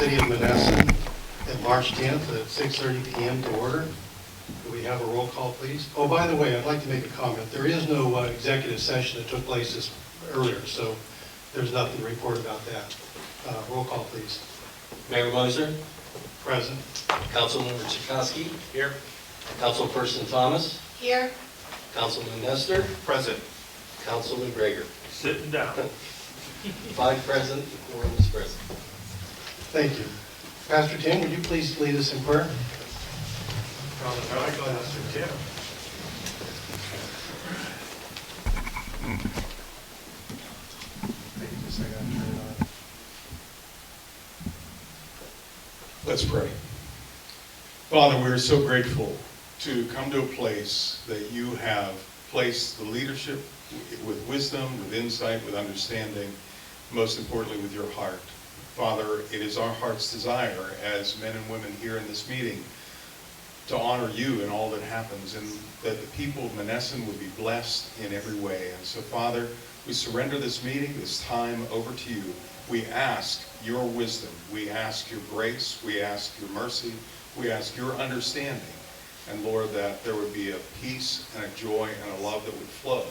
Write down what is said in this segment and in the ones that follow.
City of Monessen at March 10th at 6:30 p.m. to order. Do we have a roll call, please? Oh, by the way, I'd like to make a comment. There is no executive session that took place earlier, so there's nothing to report about that. Roll call, please. Mayor Moser, Present. Councilmember Chakowski. Here. Councilperson Thomas. Here. Councilman Nestor. Present. Councilman Greger. Sitting down. 5 present, quorum is present. Thank you. Pastor Tim, would you please lead us in prayer? Pastor Tim. Let's pray. Father, we're so grateful to come to a place that you have placed the leadership with wisdom, with insight, with understanding, most importantly with your heart. Father, it is our heart's desire as men and women here in this meeting to honor you in all that happens, and that the people of Monessen would be blessed in every way. And so, Father, we surrender this meeting, this time over to you. We ask your wisdom. We ask your grace. We ask your mercy. We ask your understanding. And Lord, that there would be a peace and a joy and a love that would flow,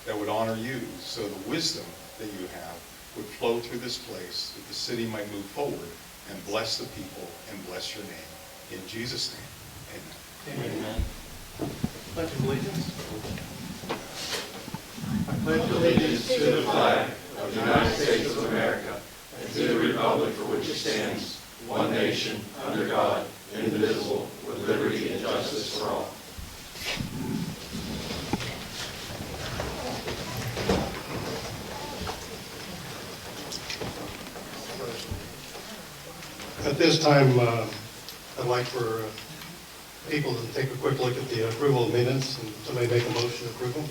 that would honor you, so the wisdom that you have would flow through this place, that the city might move forward and bless the people and bless your name. In Jesus' name, amen. Amen. Pledge of allegiance. I pledge allegiance to the flag of the United States of America and to the republic for which it stands, one nation, under God, indivisible, with liberty and justice for all. At this time, I'd like for people to take a quick look at the approval of minutes, and somebody make a motion to approve them.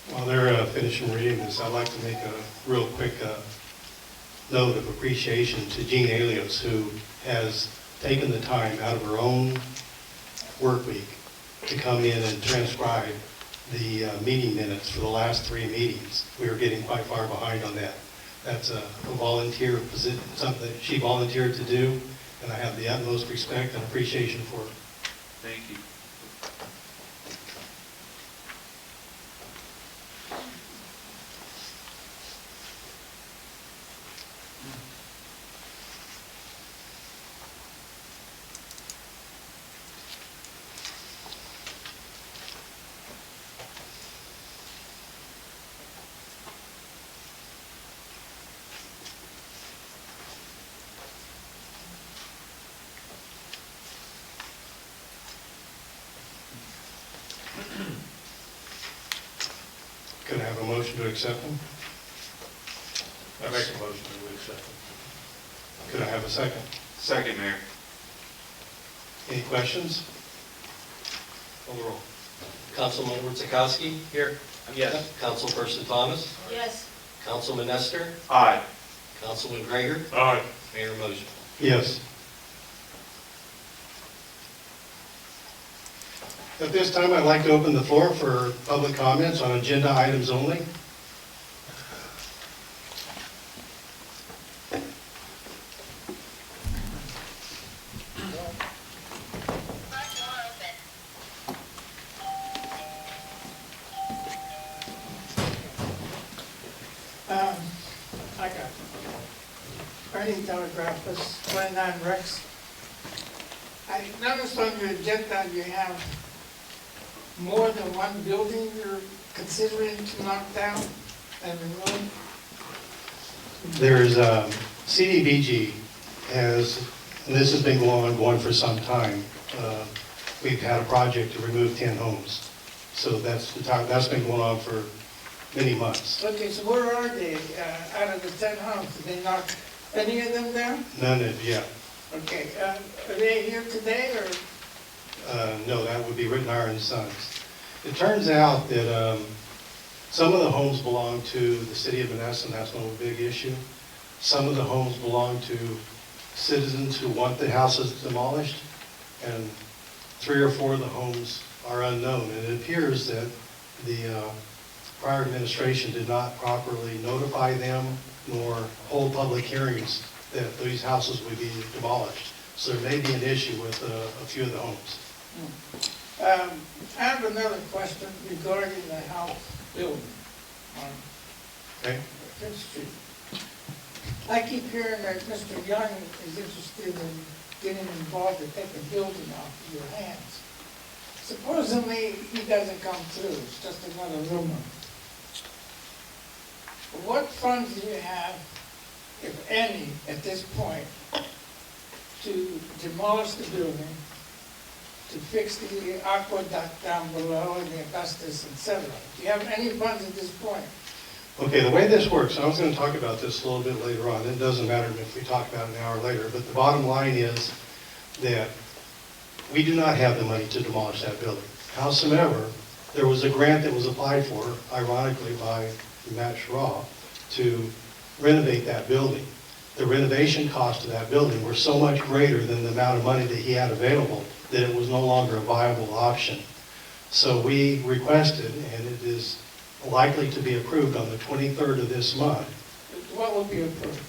While they're finishing reading this, I'd like to make a real quick note of appreciation to Jean Alias, who has taken the time out of her own work week to come in and transcribe the meeting minutes for the last 3 meetings. We were getting quite far behind on that. That's a volunteer position, something that she volunteered to do, and I have the utmost respect and appreciation for her. Thank you. Could I have a motion to accept them? I make a motion that we accept it. Could I have a second? Second, Mayor. Any questions? Call the roll. Councilmember Chakowski. Here. Yes. Councilperson Thomas. Yes. Councilman Nestor. Aye. Councilman Greger. Aye. Mayor Moser. Yes. At this time, I'd like to open the floor for public comments on agenda items only. telegraphist, 29 Rex. I noticed on your agenda you have more than one building you're considering to knock down and remove. There's, CDBG has, and this has been going for some time, we've had a project to remove 10 homes. So that's been going on for many months. Okay, so where are they? Out of the 10 homes, did they knock any of them down? None of, yeah. Okay, are they here today or? No, that would be Rittenhour and Sons. It turns out that some of the homes belong to the city of Monessen. That's no big issue. Some of the homes belong to citizens who want the houses demolished, and 3 or 4 of the homes are unknown. And it appears that the prior administration did not properly notify them nor hold public hearings that these houses would be demolished. So there may be an issue with a few of the homes. I have another question regarding the house building on Okay? Fifth Street. I keep hearing that Mr. Young is interested in getting involved in taking the building off of your hands. Supposedly, he doesn't come through, it's just another rumor. What funds do you have, if any, at this point, to demolish the building, to fix the aqueduct down below and the asbestos, etc.? Do you have any funds at this point? Okay, the way this works, I was going to talk about this a little bit later on. It doesn't matter if we talk about it an hour later, but the bottom line is that we do not have the money to demolish that building. Howsoever, there was a grant that was applied for, ironically by Matt Schraw, to renovate that building. The renovation cost of that building were so much greater than the amount of money that he had available that it was no longer a viable option. So we requested, and it is likely to be approved on the 23rd of this month, What will be approved?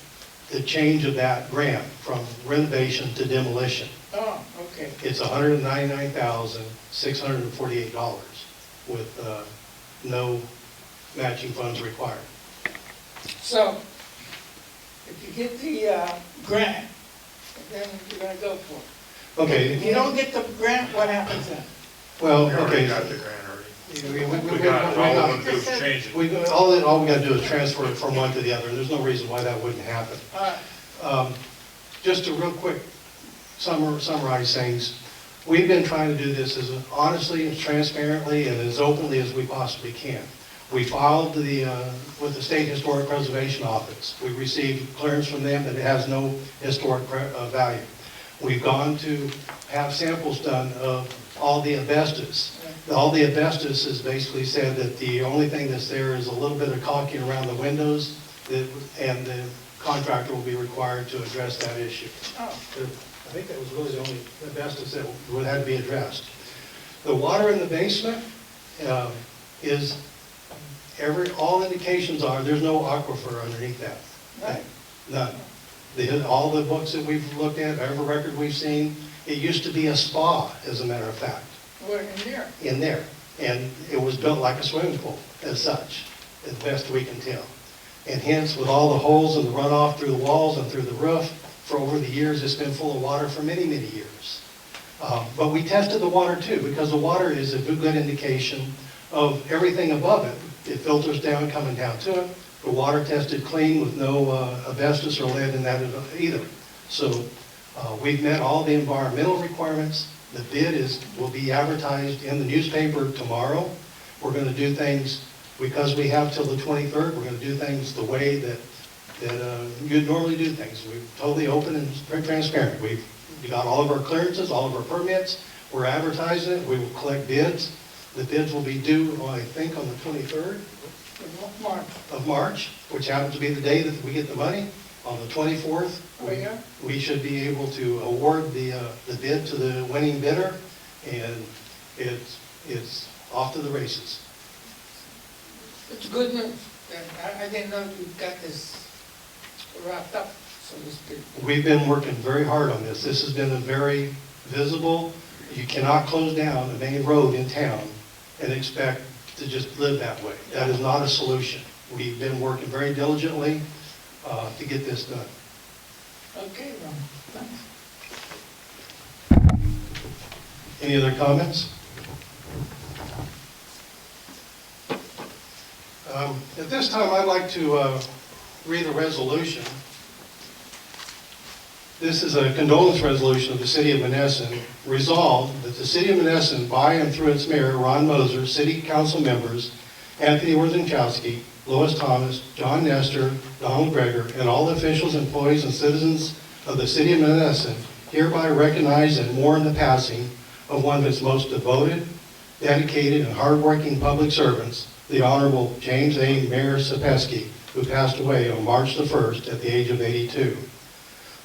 the change of that grant from renovation to demolition. Oh, okay. It's $199,648 with no matching funds required. So, if you get the grant, then you're gonna go for it. Okay. If you don't get the grant, what happens then? Well, We already okay. got the grant already. We We got, all we're gonna do is change it. all we got to do is transfer it from one to the other, and there's no reason why that wouldn't happen. Just to real quick summarize things, we've been trying to do this as honestly, as transparently, and as openly as we possibly can. We filed with the State Historic Preservation Office. We received clearance from them that it has no historic value. We've gone to have samples done of all the asbestos. All the asbestos has basically said that the only thing that's there is a little bit of caulking around the windows, and the contractor will be required to address that issue. Oh, I think that was really the only asbestos that would have to be addressed. The water in the basement is, all indications are there's no aquifer underneath that. right. None. All the books that we've looked at, every record we've seen, it used to be a spa, as a matter of fact, We're in here. in there. And it was built like a swimming pool, as such, as best we can tell. And hence, with all the holes and the runoff through the walls and through the roof, for over the years, it's been full of water for many, many years. But we tested the water too, because the water is a good indication of everything above it. It filters down, coming down to it. The water tested clean with no asbestos or lead in that either. So we've met all the environmental requirements. The bid will be advertised in the newspaper tomorrow. We're going to do things, because we have till the 23rd, we're going to do things the way that you'd normally do things. We're totally open and transparent. We got all of our clearances, all of our permits. We're advertising it. We will collect bids. The bids will be due, I think, on the 23rd Mark. of March, which happens to be the day that we get the money. On the 24th, Oh, yeah? we should be able to award the bid to the winning bidder, and it's off to the races. It's good news. I didn't know you got this wrapped up, so to speak. We've been working very hard on this. This has been a very visible, you cannot close down a main road in town and expect to just live that way. That is not a solution. We've been working very diligently to get this done. Okay, Ron, thanks. Any other comments? At this time, I'd like to read a resolution. This is a condolence resolution of the City of Monessen. Resolved that the City of Monessen, by and through its mayor, Ron Moser, City Council members, Anthony Worthenchowski, Lois Thomas, John Nestor, Donald Greger, and all officials, employees, and citizens of the City of Monessen hereby recognize and mourn the passing of one of its most devoted, dedicated, and hardworking public servants, the Honorable James A. Mayor Sapeski, who passed away on March the 1st at the age of 82.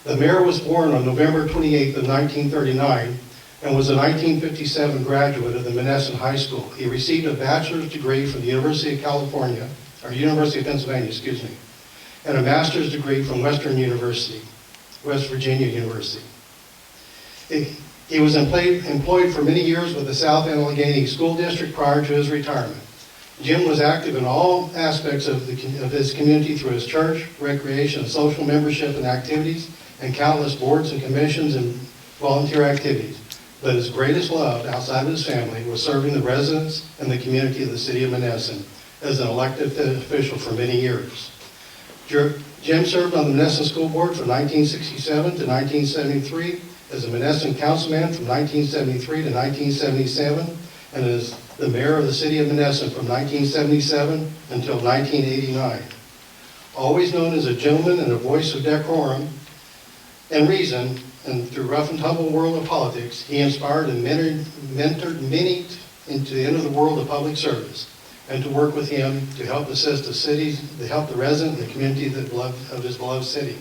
The mayor was born on November 28th of 1939 and was a 1957 graduate of the Monessen High School. He received a bachelor's degree from the University of University of Pennsylvania, and a master's degree from West Virginia University. He was employed for many years with the South Allegheny School District prior to his retirement. Jim was active in all aspects of his community through his church, recreation, and social membership and activities, and countless boards and commissions and volunteer activities. But his greatest love outside of his family was serving the residents and the community of the City of Monessen as an elected official for many years. Jim served on the Monessen School Board from 1967 to 1973, as a Monessen councilman from 1973 to 1977, and as the mayor of the City of Monessen from 1977 until 1989. Always known as a gentleman and a voice of decorum and reason, and through rough and tumble world of politics, he inspired and mentored many into the end of the world of public service, and to work with him to help assist the cities, to help the resident and the community of his beloved city.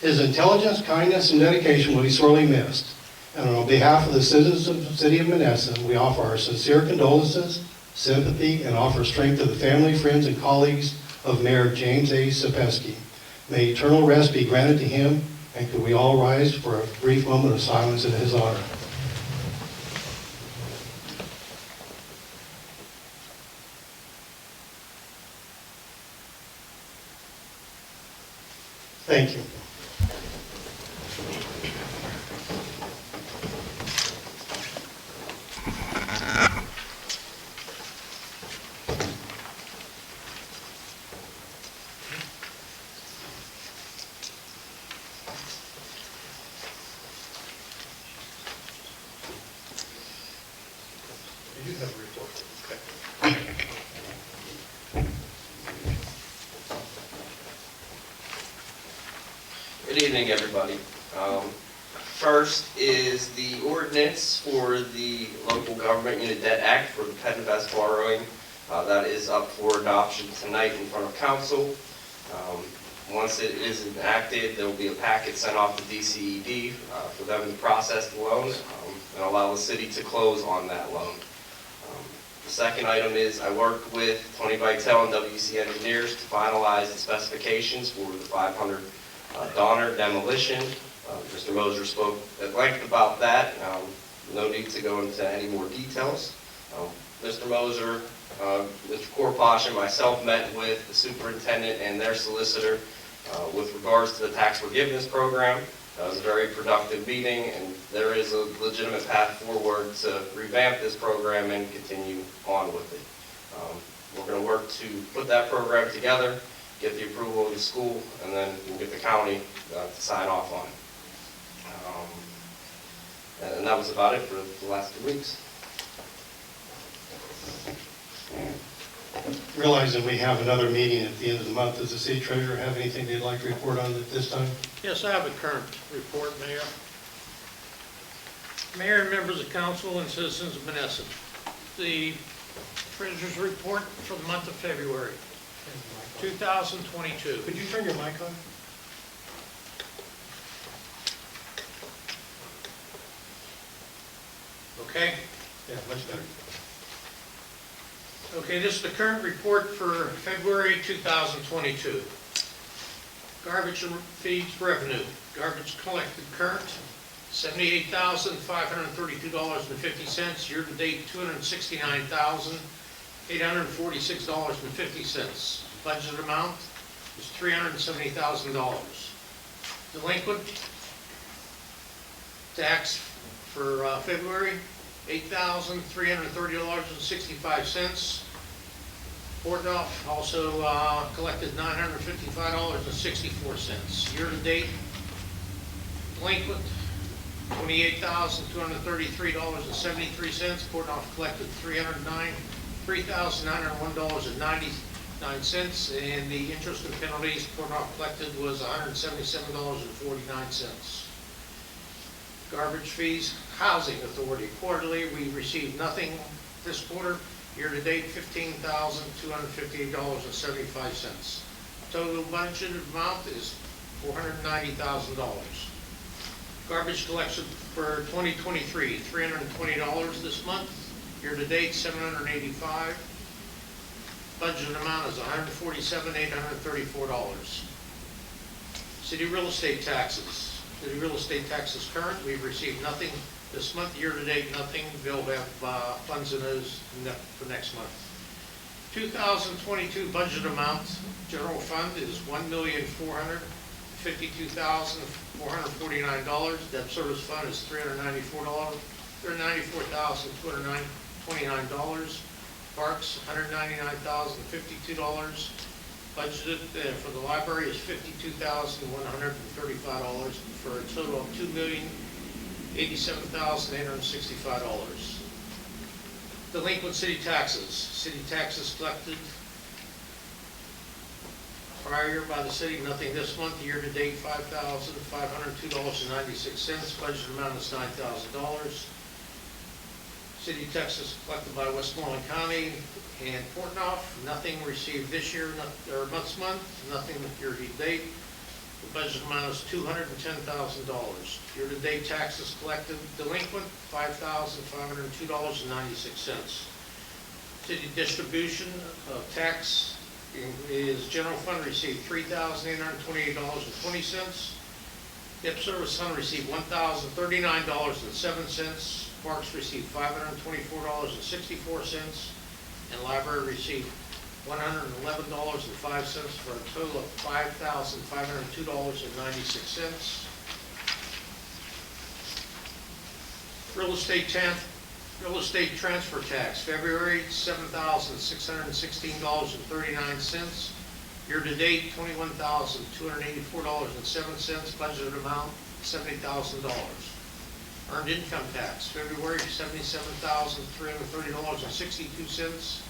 His intelligence, kindness, and dedication will be sorely missed. And on behalf of the citizens of the City of Monessen, we offer our sincere condolences, sympathy, and offer strength to the family, friends, and colleagues of Mayor James A. Sapeski. May eternal rest be granted to him, and could we all rise for a brief moment of silence in his honor. Thank you. You do have a report. Okay. Good evening, everybody. First is the ordinance for the Local Government Unit Debt Act for the Pet-Invest borrowing. That is up for adoption tonight in front of council. Once it is enacted, there will be a packet sent off to DCED for them to process the loan and allow the city to close on that loan. The second item is I worked with Tony Vitale and WC Engineers to finalize the specifications for the 500 Donner demolition. Mr. Moser spoke at length about that. No need to go into any more details. Mr. Moser, Mr. Korposh, and myself met with the superintendent and their solicitor with regards to the tax forgiveness program. It was a very productive meeting, and there is a legitimate path forward to revamp this program and continue on with it. We're going to work to put that program together, get the approval of the school, and then we'll get the county to sign off on it. And that was about it for the last 2 weeks. Realizing we have another meeting at the end of the month, does the city treasurer have anything they'd like to report on at this time? Yes, I have a current report, Mayor. Mayor and members of council and citizens of Monessen. The treasurer's report for the month of February 2022. Could you turn your mic on? Okay? Yeah, much better. Okay, this is the current report for February 2022. Garbage and fees revenue. Garbage collected current, $78,532.50. Year-to-date, $269,846.50. Budget amount, is $370,000. Delinquent tax for February, $8,330.65. Ordinance also collected $955.64. Year-to-date, delinquent, $28,233.73. Ordinance collected $3,901.99, and the interest and penalties Ordinance collected was $177.49. Garbage fees, Housing Authority, quarterly, we received nothing this quarter. Year-to-date, $15,258.75. Total budgeted amount is $490,000. Garbage collection for 2023, $320 this month. Year-to-date, $785. Budget amount is $147,834. City real estate taxes. City real estate taxes current, we've received nothing this month. Year-to-date, nothing. We'll have funds in those for next month. 2022 budget amount, general fund is $1,452,449. Debt service fund is $394,229. Parks, $199,052. Budgeted for the library is $52,135 for a total of $2,087,865. Delinquent city taxes. City taxes collected prior year by the city, nothing this month. Year-to-date, $5,502.96. Budget amount is $9,000. City taxes collected by Westmoreland County and Portnoy, nothing received this year, or month, nothing year-to-date. The budget amount is $210,000. Year-to-date taxes collected delinquent, $5,502.96. City distribution of tax is general fund received $3,828.20. Debt service fund received $1,039.07. Parks received $524.64. And library received $111.05 for a total of $5,502.96. Real estate transfer tax, February, $7,616.39. Year-to-date, $21,284.07. Budgeted amount, $70,000. Earned income tax, February, $77,330.62.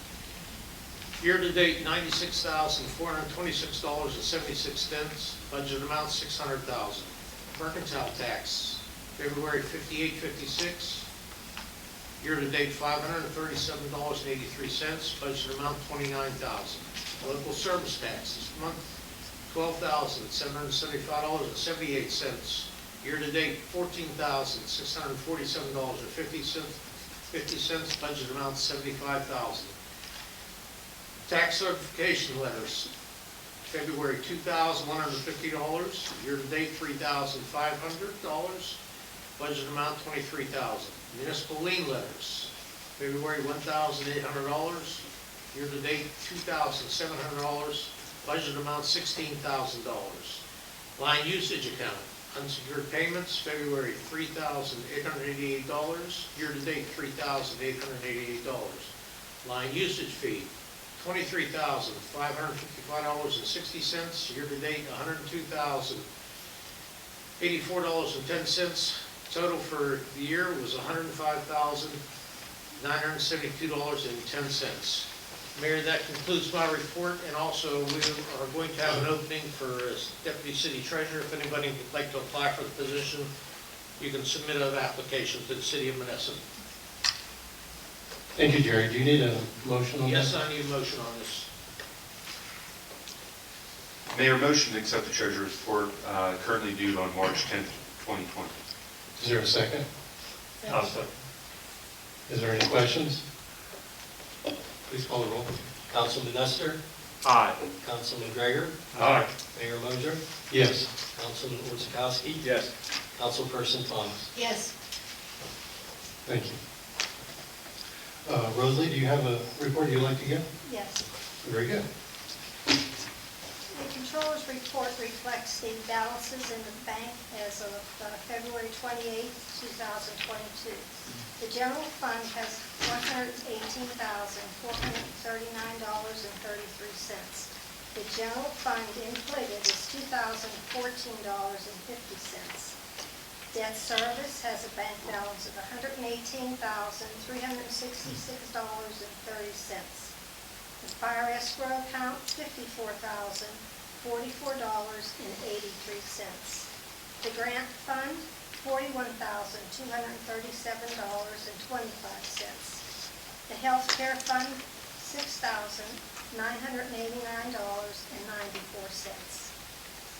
Year-to-date, $96,426.76. Budget amount, $600,000. Mercantile tax, February, $58.56. Year-to-date, $537.83. Budget amount, $29,000. Local service tax this month, $12,775.78. Year-to-date, $14,647.50. Budget amount, $75,000. Tax certification letters, February, $2,150. Year-to-date, $3,500. Budget amount, $23,000. Municipal lien letters, February, $1,800. Year-to-date, $2,700. Budget amount, $16,000. Line usage account, unsecured payments, February, $3,888. Year-to-date, $3,888. Line usage fee, $23,555.60. Year-to-date, $102,084.10. Total for the year was $105,972.10. Mayor, that concludes my report, and also we are going to have an opening for Deputy City Treasurer. If anybody would like to apply for the position, you can submit an application to the City of Monessen. Thank you, Jerry. Do you need a motion on that? Yes, I need a motion on this. Mayor, motion to accept the treasurer's report currently due on March 10th, 2020. Is there a second? I'll second. Is there any questions? Please call the roll. Councilman Nestor, Aye. Councilman Gregor, Aye. Mayor Moser, Yes. Councilman Ordzikowski, Yes. Councilperson Thomas. Yes. Thank you. Rosalie, do you have a report you'd like to give? Yes. Very good. Making Controller's report reflects the balances in the bank as of February 28, 2022. The general fund has $118,439.33. The general fund inflated is $2,014.50. Debt service has a bank balance of $118,366.30. The fire escrow account, $54,044.83. The grant fund, $41,237.25. The health care fund, $6,989.94.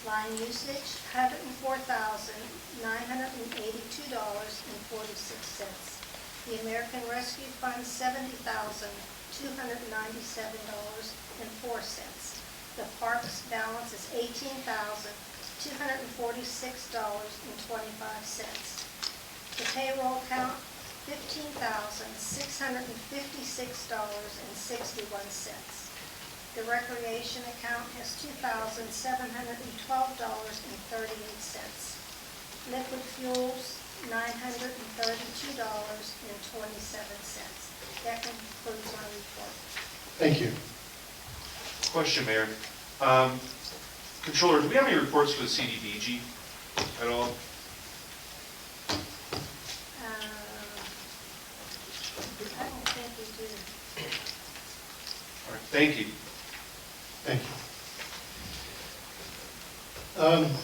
Line usage, $104,982.46. The American Rescue Fund, $70,297.04. The parks balance is $18,246.25. The payroll account, $15,656.61. The recreation account has $2,712.38. Liquid fuels, $932.27. That concludes my report. Thank you. Question, Mayor. Controller, do we have any reports for the CDBG at all? I don't think we do. All right, thank you. Thank you.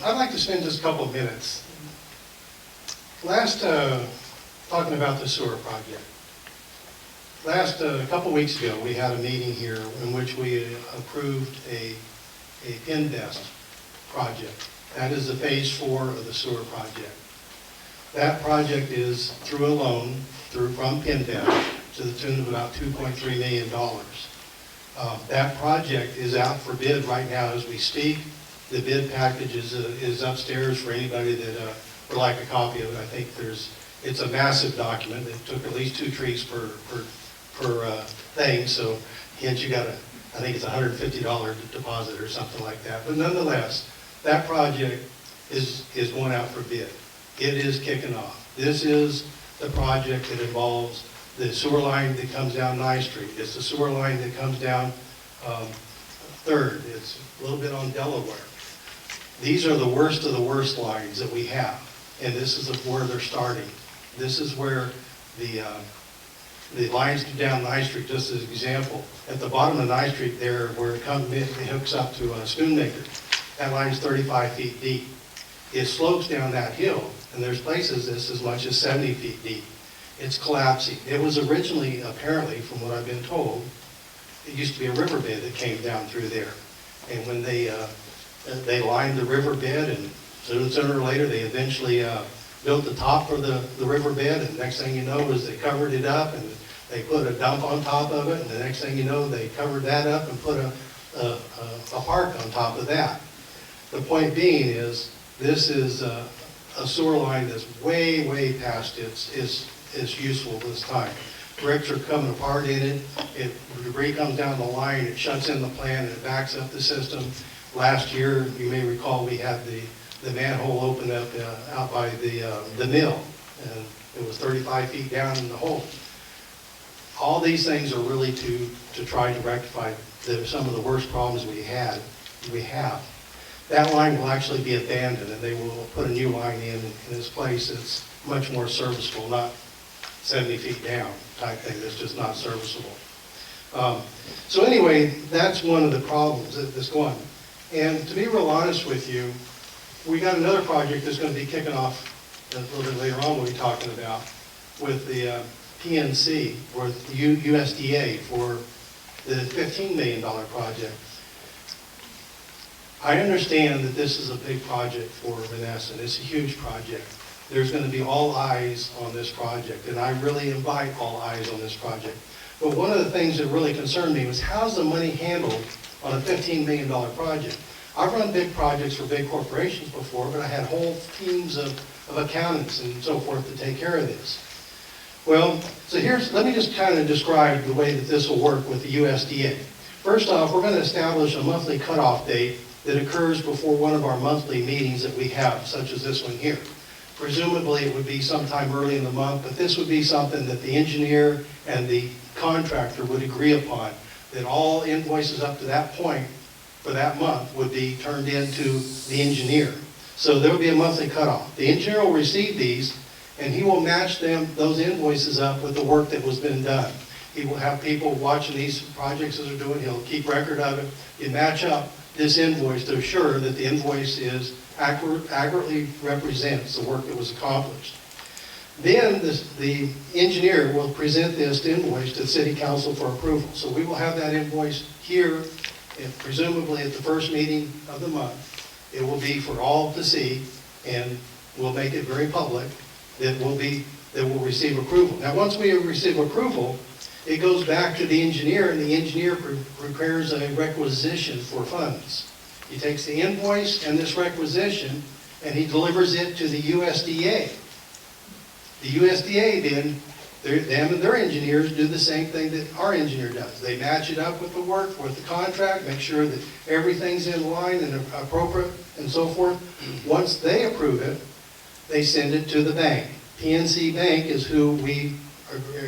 I'd like to spend just a couple of minutes. Talking about the sewer project. A couple of weeks ago, we had a meeting here in which we approved a Pinvest project. That is the phase 4 of the sewer project. That project is through a loan from Pinvest to the tune of about $2.3 million. That project is out for bid right now as we speak. The bid package is upstairs for anybody that would like a copy of it. I think it's a massive document. It took at least 2 trees per thing, so hence you got I think it's a $150 deposit or something like that. But nonetheless, that project is going out for bid. It is kicking off. This is the project that involves the sewer line that comes down 9th Street. It's the sewer line that comes down 3rd. It's a little bit on Delaware. These are the worst of the worst lines that we have, and this is where they're starting. This is where the lines come down 9th Street, just as an example. At the bottom of 9th Street there, where it hooks up to Spoonmaker, that line's 35 feet deep. It slopes down that hill, and there's places that's as much as 70 feet deep. It's collapsing. It was originally, apparently, from what I've been told, it used to be a riverbed that came down through there. And when they lined the riverbed, and sooner or later they eventually built the top for the riverbed, and the next thing you know is they covered it up, and they put a dump on top of it, and the next thing you know they covered that up and put a park on top of that. The point being is, this is a sewer line that's way, way past its useful this time. Bricks are coming apart in it. Debris comes down the line, it shuts in the plant, and it backs up the system. Last year, you may recall, we had the manhole opened up out by the mill, and it was 35 feet down in the hole. All these things are really to try to rectify some of the worst problems we have. That line will actually be abandoned, and they will put a new line in its place that's much more serviceable, not 70 feet down type thing that's just not serviceable. So anyway, that's one of the problems that's going. And to be real honest with you, we got another project that's going to be kicking off a little bit later on we'll be talking about with the PNC, or the USDA, for the $15 million project. I understand that this is a big project for Monessen. It's a huge project. There's going to be all eyes on this project, and I really invite all eyes on this project. But one of the things that really concerned me was, how's the money handled on a $15 million project? I've run big projects for big corporations before, but I had whole teams of accountants and so forth to take care of this. Well, so let me just kind of describe the way that this will work with the USDA. First off, we're going to establish a monthly cutoff date that occurs before one of our monthly meetings that we have, such as this one here. Presumably, it would be sometime early in the month, but this would be something that the engineer and the contractor would agree upon, that all invoices up to that point for that month would be turned into the engineer. So there will be a monthly cutoff. The engineer will receive these, and he will match those invoices up with the work that was been done. He will have people watching these projects as they're doing. He'll keep record of it. You match up this invoice to assure that the invoice is accurately represents the work that was accomplished. Then the engineer will present this invoice to the city council for approval. So we will have that invoice here, and presumably at the first meeting of the month. It will be for all to see, and we'll make it very public that will receive approval. Now, once we receive approval, it goes back to the engineer, and the engineer prepares a requisition for funds. He takes the invoice and this requisition, and he delivers it to the USDA. The USDA then, them and their engineers do the same thing that our engineer does. They match it up with the work, with the contract, make sure that everything's in line and appropriate and so forth. Once they approve it, they send it to the bank. PNC Bank is who we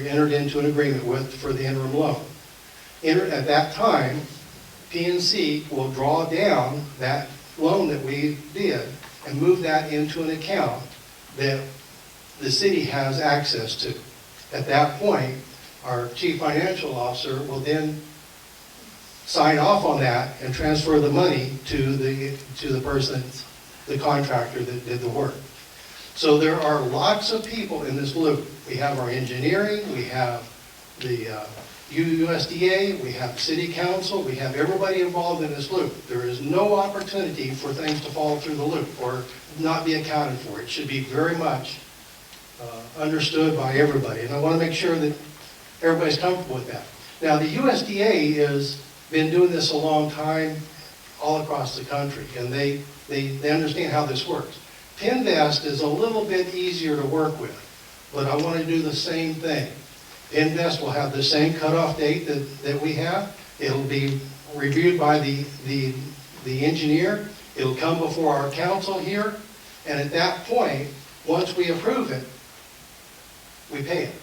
entered into an agreement with for the interim loan. At that time, PNC will draw down that loan that we did and move that into an account that the city has access to. At that point, our chief financial officer will then sign off on that and transfer the money to the person, the contractor that did the work. So there are lots of people in this loop. We have our engineering, we have the USDA, we have the city council, we have everybody involved in this loop. There is no opportunity for things to fall through the loop or not be accounted for. It should be very much understood by everybody. And I want to make sure that everybody's comfortable with that. Now, the USDA has been doing this a long time all across the country, and they understand how this works. Pinvest is a little bit easier to work with, but I want to do the same thing. Pinvest will have the same cutoff date that we have. It'll be reviewed by the engineer. It'll come before our council here, and at that point, once we approve it, we pay it.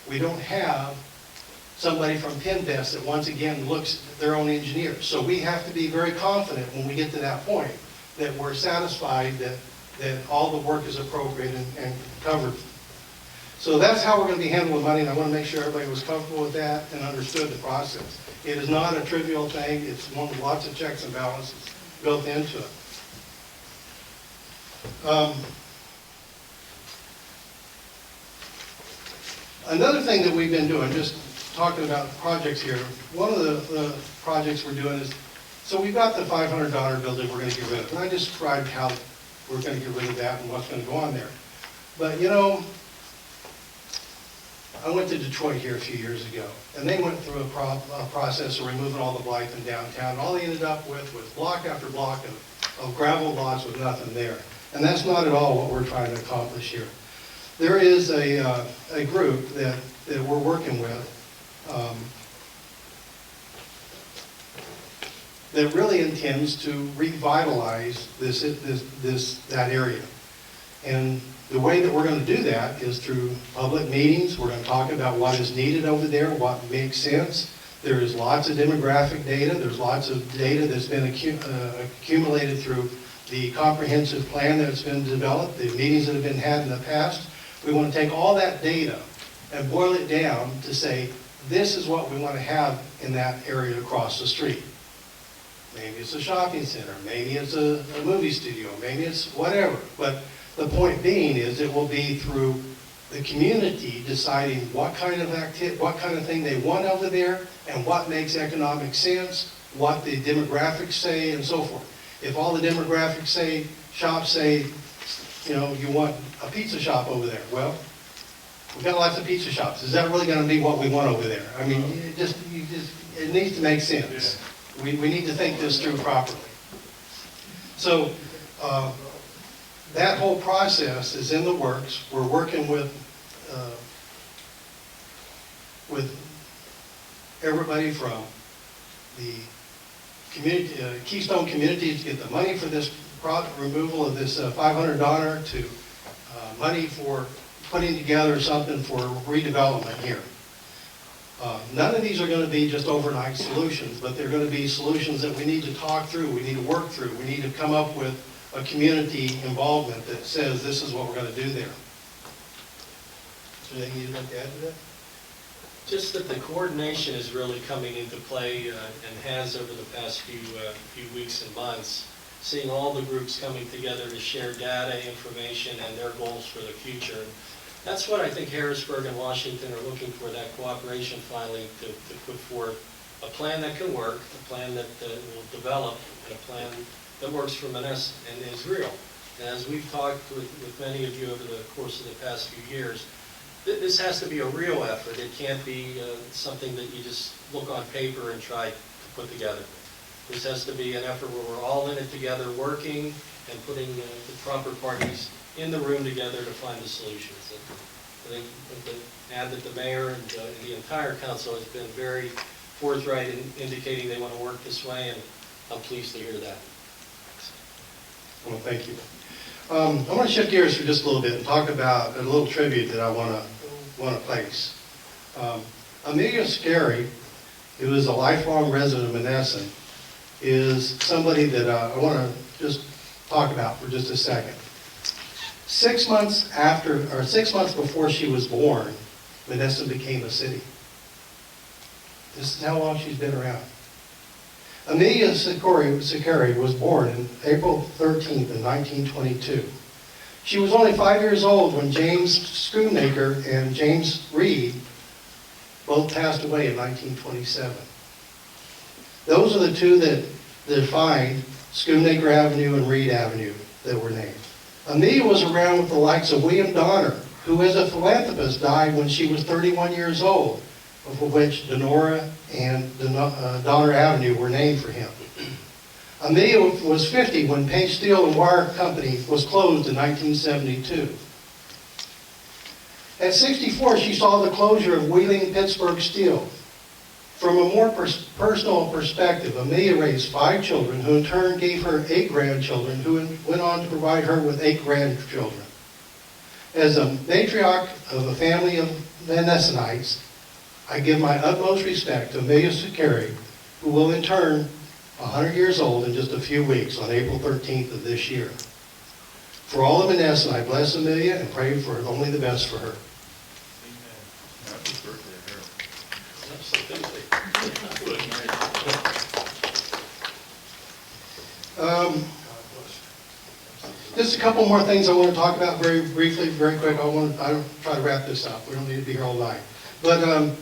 We don't have somebody from Pinvest that once again looks at their own engineer. So we have to be very confident when we get to that point that we're satisfied that all the work is appropriate and covered. So that's how we're going to be handling money, and I want to make sure everybody was comfortable with that and understood the process. It is not a trivial thing. It's one with lots of checks and balances built into it. Another thing that we've been doing, just talking about projects here, one of the projects we're doing is, so we've got the $500 building we're going to get rid of, and I described how we're going to get rid of that and what's going to go on there. But you know, I went to Detroit here a few years ago, and they went through a process of removing all the blight in downtown. All they ended up with was block after block of gravel lots with nothing there. And that's not at all what we're trying to accomplish here. There is a group that we're working with that really intends to revitalize that area. And the way that we're going to do that is through public meetings. We're going to talk about what is needed over there, what makes sense. There is lots of demographic data. There's lots of data that's been accumulated through the comprehensive plan that's been developed, the meetings that have been had in the past. We want to take all that data and boil it down to say, this is what we want to have in that area across the street. Maybe it's a shopping center, maybe it's a movie studio, maybe it's whatever. But the point being is it will be through the community deciding what kind of thing they want over there and what makes economic sense, what the demographics say, and so forth. If all the demographics say, shops say, you know, you want a pizza shop over there. Well, we've got lots of pizza shops. Is that really going to be what we want over there? I mean, it needs to make sense. We need to think this through properly. So that whole process is in the works. We're working with everybody from the Keystone Communities get the money for this removal of this $500 to money for putting together something for redevelopment here. None of these are going to be just overnight solutions, but they're going to be solutions that we need to talk through, we need to work through, we need to come up with a community involvement that says this is what we're going to do there. Is there anything you'd like to add to that? Just that the coordination is really coming into play and has over the past few weeks and months, seeing all the groups coming together to share data, information, and their goals for the future. That's what I think Harrisburg and Washington are looking for, that cooperation finally to put forth a plan that can work, a plan that will develop, and a plan that works for Monessen and is real. And as we've talked with many of you over the course of the past few years, this has to be a real effort. It can't be something that you just look on paper and try to put together. This has to be an effort where we're all in it together, working and putting the proper parties in the room together to find the solutions. And I think to add that the mayor and the entire council has been very forthright in indicating they want to work this way, and I'm pleased to hear that. Well, thank you. I want to shift gears for just a little bit and talk about a little tribute that I want to place. Amelia Scary, who is a lifelong resident of Monessen, is somebody that I want to just talk about for just a second. 6 months before she was born, Monessen became a city. This is how long she's been around. Amelia Scary was born on April 13th of 1922. She was only 5 years old when James Schoonmaker and James Reed both passed away in 1927. Those are the two that defined Schoonmaker Avenue and Reed Avenue that were named. Amelia was around with the likes of William Donner, who as a philanthropist died when she was 31 years old, of which Donora and Donner Avenue were named for him. Amelia was 50 when Paint, Steel and Wire Company was closed in 1972. At 64, she saw the closure of Wheeling Pittsburgh Steel. From a more personal perspective, Amelia raised 5 children, who in turn gave her 8 grandchildren, who went on to provide her with 8 grandchildren. As a matriarch of a family of Monessenites, I give my utmost respect to Amelia Scary, who will in turn 100 years old in just a few weeks on April 13th of this year. For all of Monessen, I bless Amelia and pray for only the best for her. Happy birthday, Harold. Just a couple more things I want to talk about very briefly, very quick. I'll try to wrap this up. We don't need to be here all night. But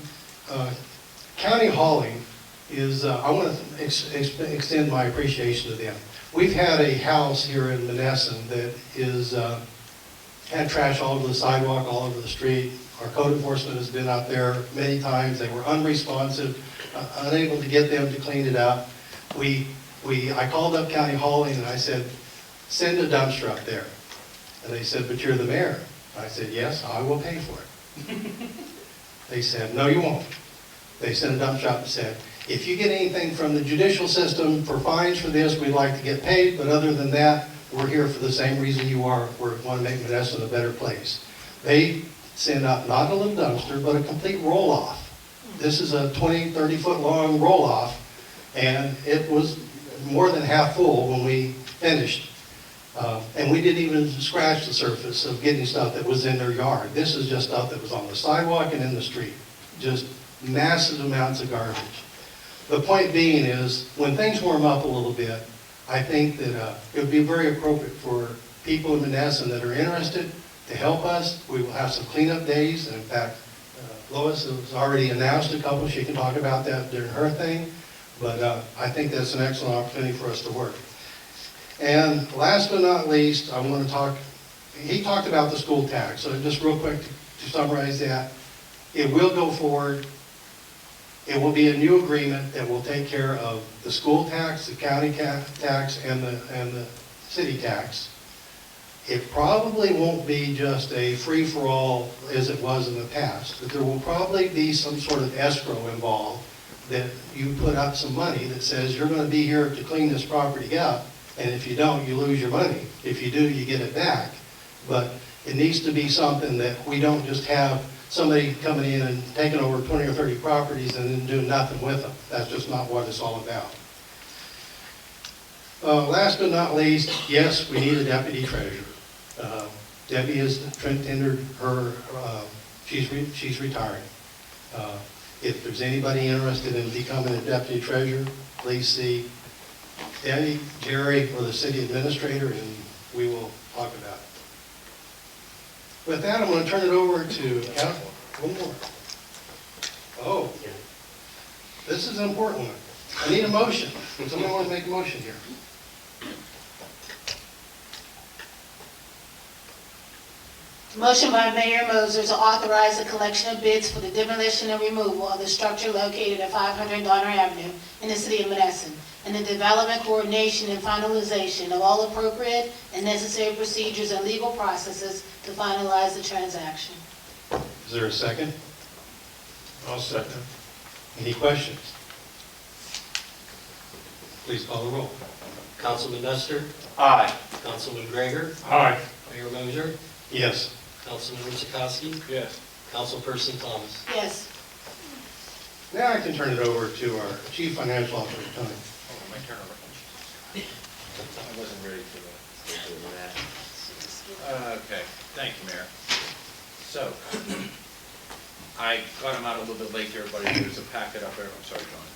county hauling is, I want to extend my appreciation to them. We've had a house here in Monessen that is had trash all over the sidewalk, all over the street. Our code enforcement has been out there many times. They were unresponsive, unable to get them to clean it up. I called up county hauling and I said, send a dumpster up there. And they said, but you're the mayor. I said, yes, I will pay for it. They said, no, you won't. They sent a dumpster up and said, if you get anything from the judicial system for fines for this, we'd like to get paid, but other than that, we're here for the same reason you are. We want to make Monessen a better place. They send out not a little dumpster, but a complete roll-off. This is a 20, 30-foot long roll-off, and it was more than half full when we finished. And we didn't even scratch the surface of getting stuff that was in their yard. This is just stuff that was on the sidewalk and in the street. Just massive amounts of garbage. The point being is, when things warm up a little bit, I think that it would be very appropriate for people in Monessen that are interested to help us. We will have some cleanup days, and in fact, Lois has already announced a couple. She can talk about that during her thing, but I think that's an excellent opportunity for us to work. And last but not least, I want to talk, he talked about the school tax, so just real quick to summarize that. It will go forward. It will be a new agreement that will take care of the school tax, the county tax, and the city tax. It probably won't be just a free-for-all as it was in the past, but there will probably be some sort of escrow involved that you put up some money that says you're going to be here to clean this property up, and if you don't, you lose your money. If you do, you get it back. But it needs to be something that we don't just have somebody coming in and taking over 20 or 30 properties and then doing nothing with them. That's just not what it's all about. Last but not least, yes, we need a deputy treasurer. Debbie has tendered her, she's retiring. If there's anybody interested in becoming a deputy treasurer, please see Debbie, Jerry, or the city administrator, and we will talk about it. With that, I'm going to turn it over to one more. Oh, this is an important one. I need a motion. Someone want to make a motion here? Motion by Mayor Moser to authorize the collection of bids for the demolition and removal of the structure located at 500 Donner Avenue in the city of Monessen, and the development, coordination, and finalization of all appropriate and necessary procedures and legal processes to finalize the transaction. Is there a second? I'll second. Any questions? Please call the roll. Councilman Nestor, Aye. Councilman Gregor, Aye. Mayor Moser, Yes. Councilman Chakowski, Yes. Councilperson Thomas. Yes. Now I can turn it over to our Chief Financial Officer, Tony. My turn over. I wasn't ready for that. Okay, thank you, Mayor. So, I got them out a little bit late here, everybody. There's a packet up there, I'm sorry, John,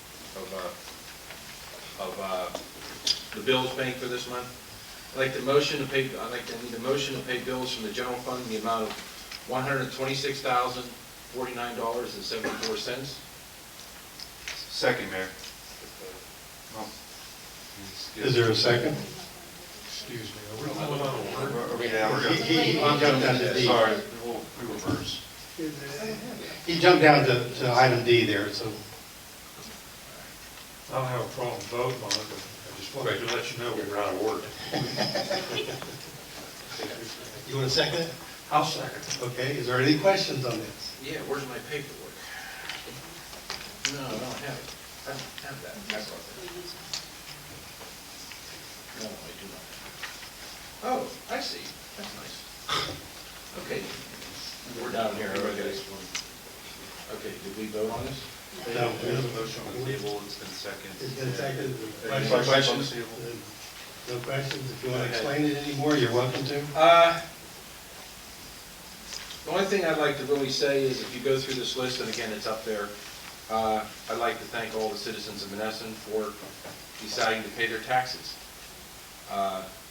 of the bills paying for this month. I'd need a motion to pay bills from the general fund in the amount of $126,049.74. Second, Mayor. Is there a second? Excuse me. Are we He jumped down to D. Sorry, we reverse. He jumped down to item D there, so. I don't have a problem voting on it, but I just wanted to let you know we were out of order. You want to second it? I'll second. Okay, is there any questions on this? Yeah, where's my paperwork? No, I don't have it. I don't have that. That's what No, I do not. Oh, I see. That's nice. Okay. We're down here. Okay. Okay, did we vote on this? No. There's a motion on the table, it's been seconded. It's been seconded. Any Questions? questions? No questions? If you want to explain it anymore, you're welcome to. The only thing I'd like to really say is if you go through this list, and again, it's up there, I'd like to thank all the citizens of Monessen for deciding to pay their taxes.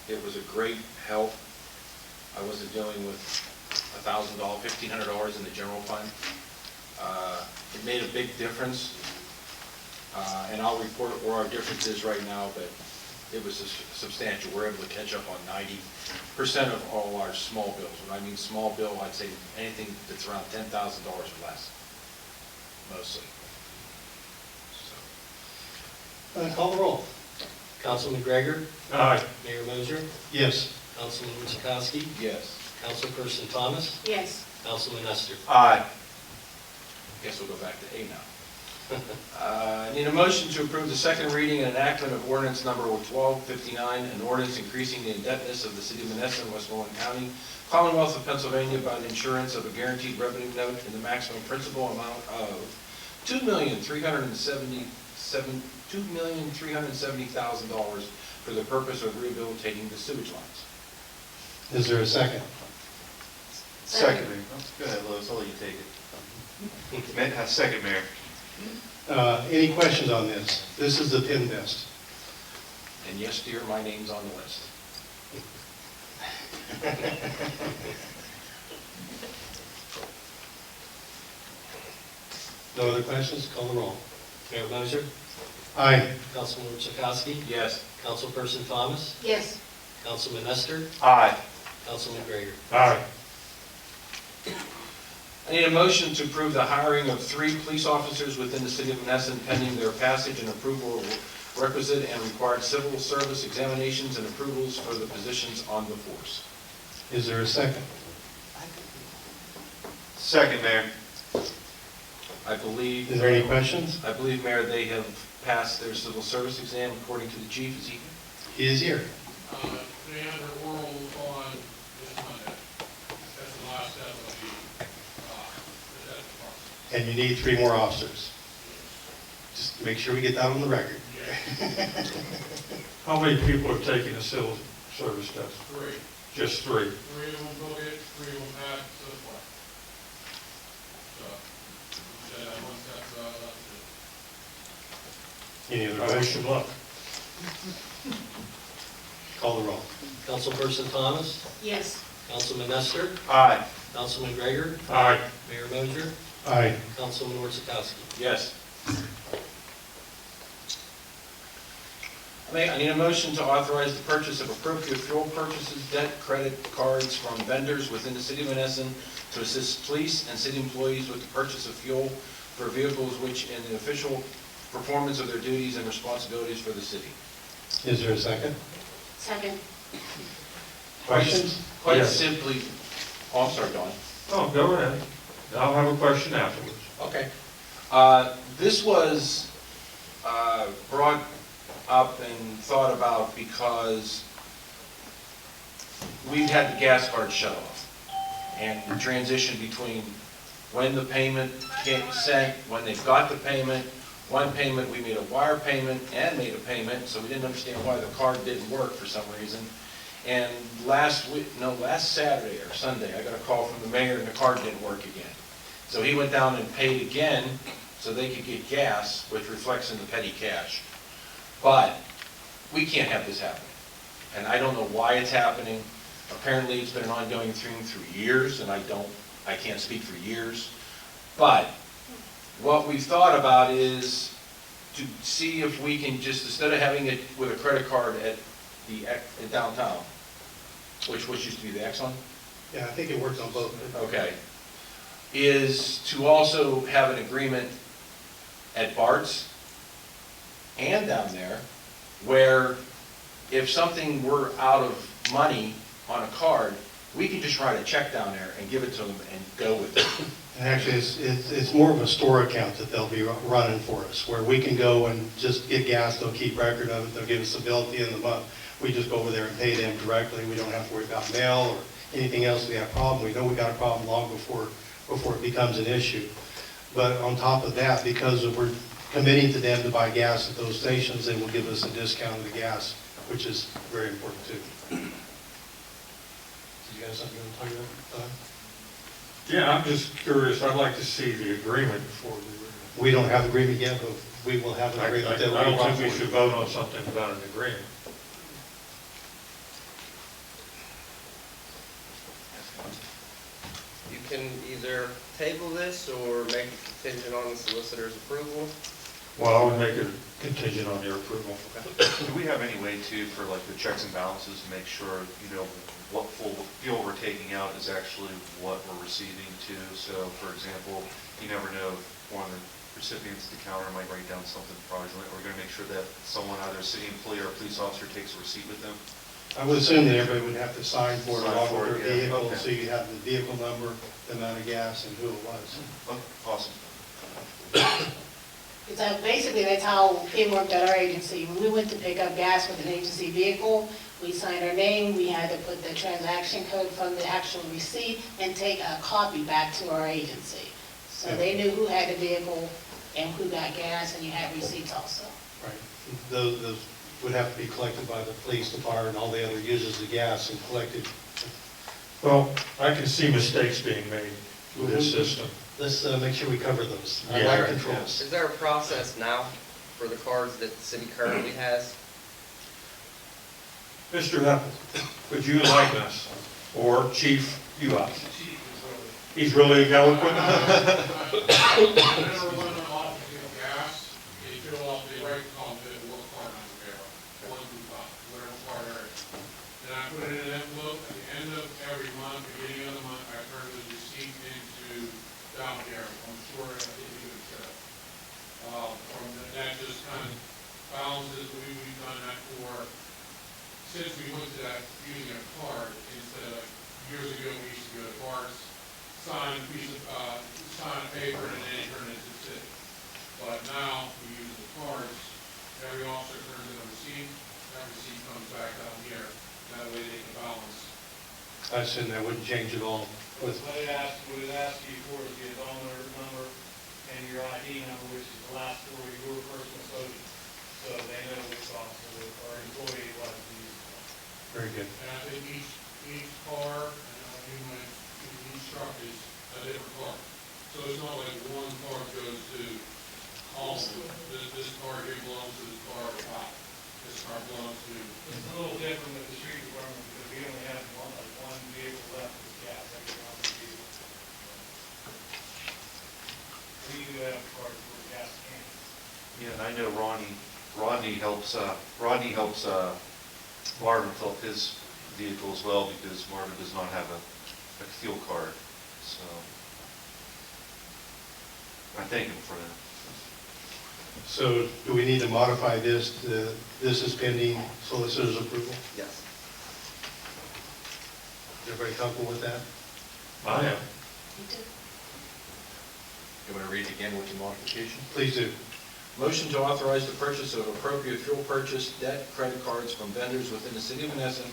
It was a great help. I wasn't dealing with $1,000, $1,500 in the general fund. It made a big difference, and I'll report where our difference is right now, but it was substantial. We're able to catch up on 90% of all our small bills. When I mean small bill, I'd say anything that's around $10,000 or less, mostly. So. Call the roll. Councilman Gregor, Aye. Mayor Moser, Yes. Councilman Chakowski, Yes. Councilperson Thomas, Yes. Councilman Nestor. Aye. Guess we'll go back to A now. I need a motion to approve the second reading and enactment of ordinance number 1259, an ordinance increasing the indebtedness of the city of Monessen, Westmoreland County, Commonwealth of Pennsylvania by the insurance of a guaranteed revenue note in the maximum principal amount of $2,370,000 for the purpose of rehabilitating the sewage lines. Is there a second? Second, Mayor. Go ahead, Lois, I'll let you take it. Second, Mayor. Any questions on this? This is the PIN vest. And yes, dear, my name's on the list. No other questions? Call the roll. Mayor Moser, Aye. Councilman Chakowski, Yes. Councilperson Thomas, Yes. Councilman Nestor, Aye. Councilman Gregor. Aye. I need a motion to approve the hiring of 3 police officers within the city of Monessen pending their passage and approval of requisite and required civil service examinations and approvals for the positions on the force. Is there a second? Second, Mayor. I believe. Is there any questions? I believe, Mayor, they have passed their civil service exam according to the chief. Is he? He is here. They had their oral on this Monday. That's the last step of the test process. And you need 3 more officers. Just make sure we get that on the record. How many people are taking a civil service test? 3. Just 3. 3 of them took it, 3 of them passed so far. So, we said one step left to do. Any other I wish questions? you luck. Call the roll. Councilperson Thomas, Yes. Councilman Nestor, Aye. Councilman Gregor, Aye. Mayor Moser, Aye. Councilman Worzakowski. Yes. I need a motion to authorize the purchase of appropriate fuel purchases, debt, credit cards from vendors within the city of Monessen to assist police and city employees with the purchase of fuel for vehicles which in the official performance of their duties and responsibilities for the city. Is there a second? Second. Questions? Quite Yes. simply, oh, I'm sorry, Don. Oh, go ahead. I'll have a question afterwards. Okay. This was brought up and thought about because we've had the gas card shut off. And the transition between when the payment came sent, when they got the payment, one payment, we made a wire payment and made a payment, so we didn't understand why the card didn't work for some reason. And last Saturday or Sunday, I got a call from the mayor and the card didn't work again. So he went down and paid again so they could get gas, which reflects in the petty cash. But we can't have this happening. And I don't know why it's happening. Apparently it's been an ongoing thing through years, and I can't speak for years. But what we've thought about is to see if we can just, instead of having it with a credit card at downtown, which used to be the Exxon, Yeah, I think it works on both. okay, is to also have an agreement at Bart's and down there, where if something were out of money on a card, we can just write a check down there and give it to them and go with it. And actually, it's more of a store account that they'll be running for us, where we can go and just get gas, they'll keep record of it, they'll give us a bill at the end of the month. We just go over there and pay them directly, we don't have to worry about mail or anything else we have a problem. We know we got a problem long before it becomes an issue. But on top of that, because we're committing to them to buy gas at those stations, they will give us a discount of the gas, which is very important too. Did you have something you want to talk about? Yeah, I'm just curious. I'd like to see the agreement before we... We don't have agreement yet, but we will have an I agreement that don't will think we should vote on something without an agreement. You can either table this or make it contingent on the solicitor's approval. Well, I would make it contingent on your approval. Do we have any way to, for like the checks and balances, to make sure, what full fuel we're taking out is actually what we're receiving too? So, for example, you never know if one of the recipients at the counter might write down something fraudulent. We're going to make sure that someone, either a city employee or a police officer, takes a receipt with them. I would assume that everybody would have to sign for it Sign along for with it, their yeah. vehicle, Okay. so you have the vehicle number, the amount of gas, and who it was. Oh, awesome. Basically, that's how it worked at our agency. When we went to pick up gas with an agency vehicle, we signed our name, we had to put the transaction code from the actual receipt and take a copy back to our agency. So they knew who had the vehicle and who got gas, and you had receipts also. Right. Those would have to be collected by the police, the fire, and all the other users of gas and collected. Well, I can see mistakes being made with this system. Let's make sure we cover those. I Yeah. like controls. Is there a process now for the cards that the city currently has? Mr. Heppel, could you enlighten us? Or Chief Uhoff? He's really eloquent. Whenever one of them offers you gas, they fill out the right column, what card number they are, 1 through 5, whatever card there is. Then I put it in an envelope, at the end of every month, beginning of the month, I turn the receipt into down here. I'm sure I didn't even set up. That just kind of balances, we've done that for, since we went to that, using a card, instead of, years ago, we used to go to bars, sign a piece of, sign a paper, and then turn it into But now, we use the cards, every officer turns in a receipt, that receipt comes back down here, that way they can balance. I assume that wouldn't change at all with, What it asks you for is your owner number and your ID number, which is the last four of your personal social, so they know which officer or employee it was to use. very good. And I think each car, and each truck is a different car. So it's not like one car goes to Collins, this car here belongs to this car at Pop. This car belongs to, It's a little different with the street department because we only have one vehicle left with gas, every other vehicle. We do have cars for gas cans. Yeah, and I know Rodney helps Marvin fill up his vehicle as well because Marvin does not have a fuel card, so I thank him for that. So do we need to modify this? This is pending solicitor's approval? Yes. Is everybody comfortable with that? I am. You want to read it again with the modification? Please do. Motion to authorize the purchase of appropriate fuel purchase debt credit cards from vendors within the city of Monessen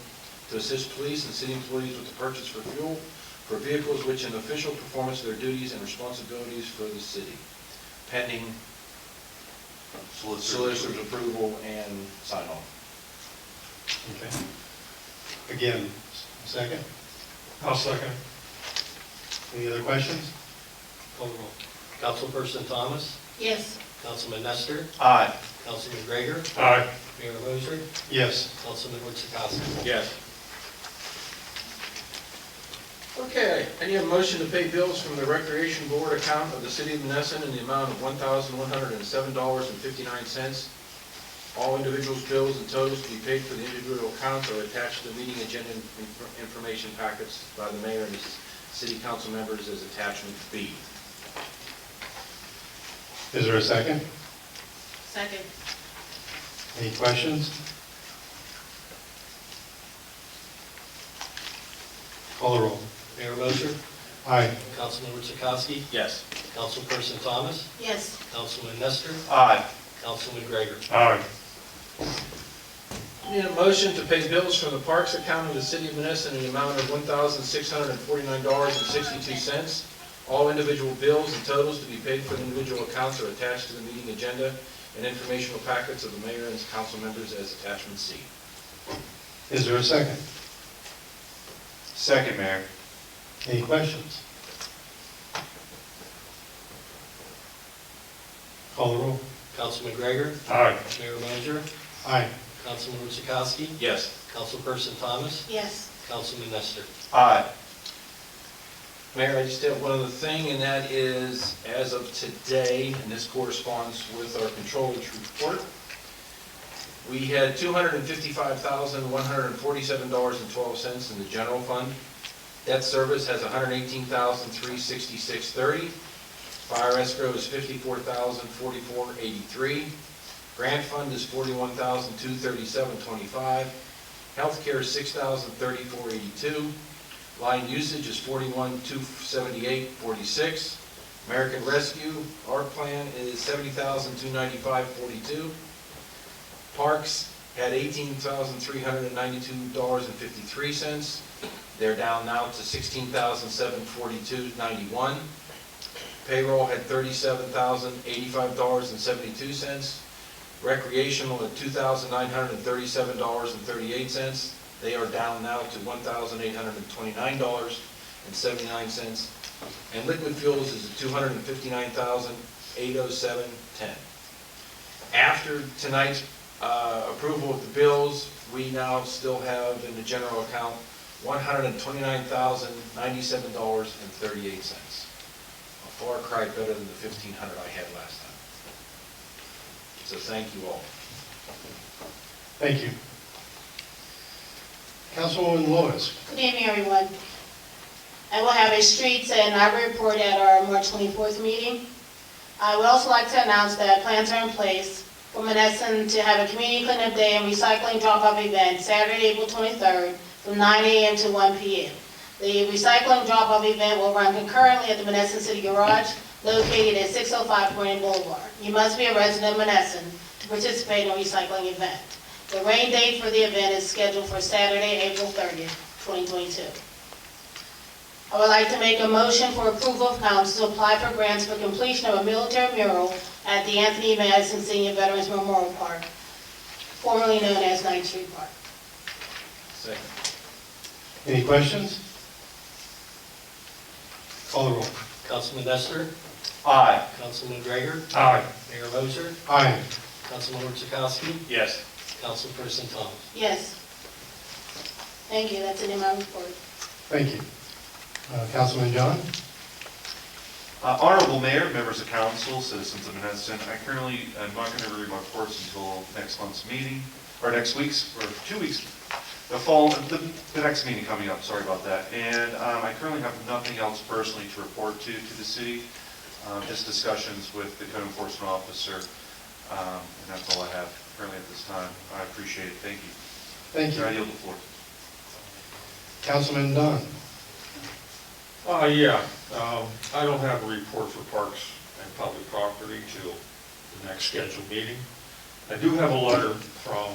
to assist police and city employees with the purchase for fuel for vehicles which in official performance of their duties and responsibilities for the city, pending solicitor's approval and sign off. Okay. Again, second. I'll second. Any other questions? Call the roll. Councilperson Thomas, Yes. Councilman Nestor, Aye. Councilman Gregor, Aye. Mayor Moser, Yes. Councilman Wozzachowski. Yes. Okay, I need a motion to pay bills from the Recreation Board account of the City of Monessen in the amount of $1,107.59. All individuals' bills and totals to be paid for the individual accounts are attached to the meeting agenda information packets by the mayor and his city council members as attachment B. Is there a second? Second. Any questions? Call the roll. Mayor Moser, Aye. Councilman Wozzachowski, Yes. Councilperson Thomas, Yes. Councilman Nestor, Aye. Councilman Gregor. Aye. I need a motion to pay bills from the Parks account of the City of Monessen in the amount of $1,649.62. All individual bills and totals to be paid for the individual accounts are attached to the meeting agenda and informational packets of the mayor and his council members as attachment C. Is there a second? Second, Mayor. Any questions? Call the roll. Councilman Gregor, Aye. Mayor Moser, Aye. Councilman Wozzachowski, Yes. Councilperson Thomas, Yes. Councilman Nestor. Aye. Mayor, I just have one other thing, and that is, as of today, and this corresponds with our controller's report, we had $255,147.12 in the general fund. Debt service has $118,366.30. Fire escrow is $54,044.83. Grant fund is $41,237.25. Healthcare is $6,034.82. Line usage is $41,278.46. American Rescue, our plan is $70,295.42. Parks had $18,392.53. They're down now to $16,742.91. Payroll had $37,085.72. Recreational at $2,937.38. They are down now to $1,829.79. And liquid fuels is at $259,807.10. After tonight's approval of the bills, we now still have in the general account $129,097.38. A far cry better than the $1,500 I had last time. So thank you all. Thank you. Councilwoman Lewis. Good evening, everyone. I will have a streets and library report at our March 24th meeting. I would also like to announce that plans are in place for Monessen to have a community cleanup day and recycling drop-off event Saturday, April 23rd from 9 a.m. to 1 p.m. The recycling drop-off event will run concurrently at the Monessen City Garage located at 605 Brandon Boulevard. You must be a resident of Monessen to participate in a recycling event. The rain date for the event is scheduled for Saturday, April 30th, 2022. I would like to make a motion for approval of council to apply for grants for completion of a military mural at the Anthony Madison Senior Veterans Memorial Park, formerly known as 9th Street Park. Second. Any questions? Call the roll. Councilman Nestor, Aye. Councilman Gregor, Aye. Mayor Moser, Aye. Councilman Orchakowski, Yes. Councilperson Thomas. Yes. Thank you, that's it in my report. Thank you. Councilman John? Honorable Mayor, members of council, citizens of Monessen, I currently am not going to read my reports until next month's meeting, or next week's, or 2 weeks, the next meeting coming up, sorry about that. And I currently have nothing else personally to report to the city, just discussions with the code enforcement officer, and that's all I have currently at this time. I appreciate it, thank you. Thank you. I yield the floor. Councilman Dunn? Yeah, I don't have a report for Parks and Public Property till the next scheduled meeting. I do have a letter from